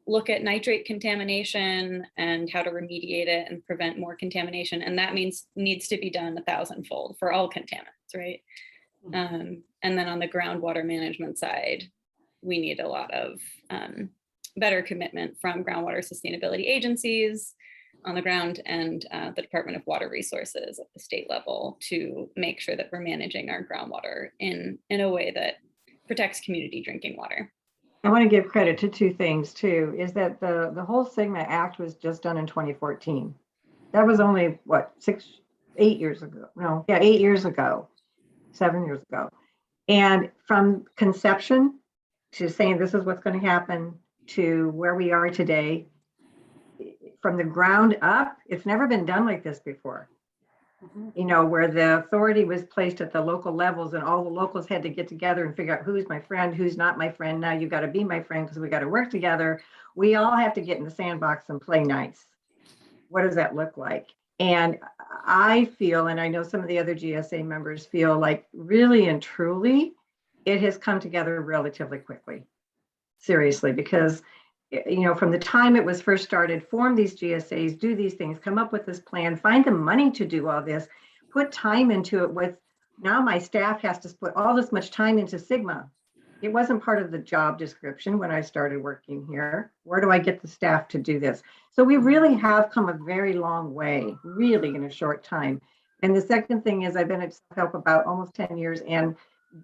D: look at nitrate contamination and how to remediate it and prevent more contamination. And that needs to be done 1,000-fold for all contaminants, right? And then on the groundwater management side, we need a lot of better commitment from groundwater sustainability agencies on the ground and the Department of Water Resources at the state level to make sure that we're managing our groundwater in a way that protects community drinking water.
B: I want to give credit to two things too, is that the whole SIGMA Act was just done in 2014. That was only what, 8 years ago? No, yeah, 8 years ago, 7 years ago. And from conception to saying this is what's going to happen to where we are today, from the ground up, it's never been done like this before. you know, where the authority was placed at the local levels and all the locals had to get together and figure out who's my friend, who's not my friend. Now you got to be my friend because we got to work together. We all have to get in the sandbox and play nice. What does that look like? And I feel, and I know some of the other GSA members feel like really and truly, it has come together relatively quickly. Seriously, because you know, from the time it was first started, form these GSAs, do these things, come up with this plan, find the money to do all this, put time into it. With now my staff has to put all this much time into Sigma. It wasn't part of the job description when I started working here. Where do I get the staff to do this? So we really have come a very long way, really in a short time. And the second thing is I've been at self-help about almost 10 years. And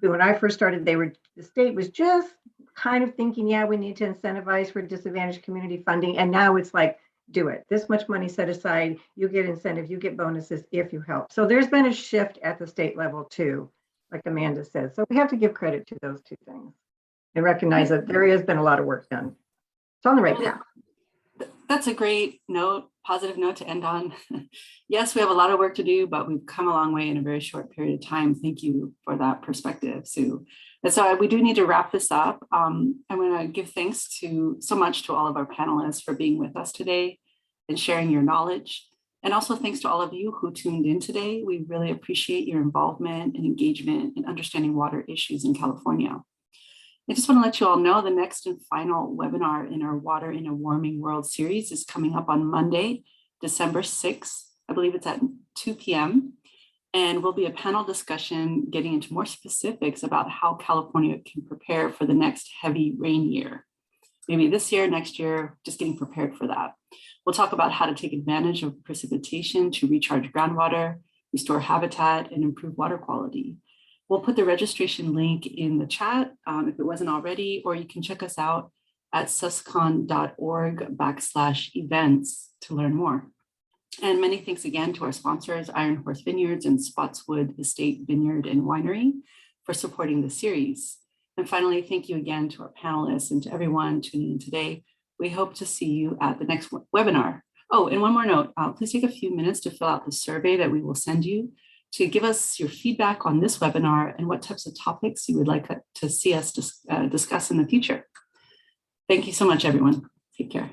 B: when I first started, the state was just kind of thinking, yeah, we need to incentivize for disadvantaged community funding. And now it's like, do it. This much money set aside, you get incentive, you get bonuses if you help. So there's been a shift at the state level too, like Amanda said. So we have to give credit to those two things and recognize that there has been a lot of work done. It's on the right path.
A: That's a great note, positive note to end on. Yes, we have a lot of work to do, but we've come a long way in a very short period of time. Thank you for that perspective, Sue. And so we do need to wrap this up. I'm going to give thanks so much to all of our panelists for being with us today and sharing your knowledge. And also thanks to all of you who tuned in today. We really appreciate your involvement and engagement in understanding water issues in California. I just want to let you all know the next and final webinar in our Water in a Warming World series is coming up on Monday, December 6th. I believe it's at 2 p.m. And will be a panel discussion getting into more specifics about how California can prepare for the next heavy rain year. Maybe this year, next year, just getting prepared for that. We'll talk about how to take advantage of precipitation to recharge groundwater, restore habitat, and improve water quality. We'll put the registration link in the chat if it wasn't already, or you can check us out at suscon.org/events to learn more. And many thanks again to our sponsors, Iron Horse Vineyards and Spotswood Estate Vineyard and Winery, for supporting the series. And finally, thank you again to our panelists and to everyone tuning in today. We hope to see you at the next webinar. Oh, and one more note, please take a few minutes to fill out the survey that we will send you to give us your feedback on this webinar and what types of topics you would like to see us discuss in the future. Thank you so much, everyone. Take care.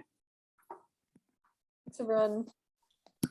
C: Thanks, everyone.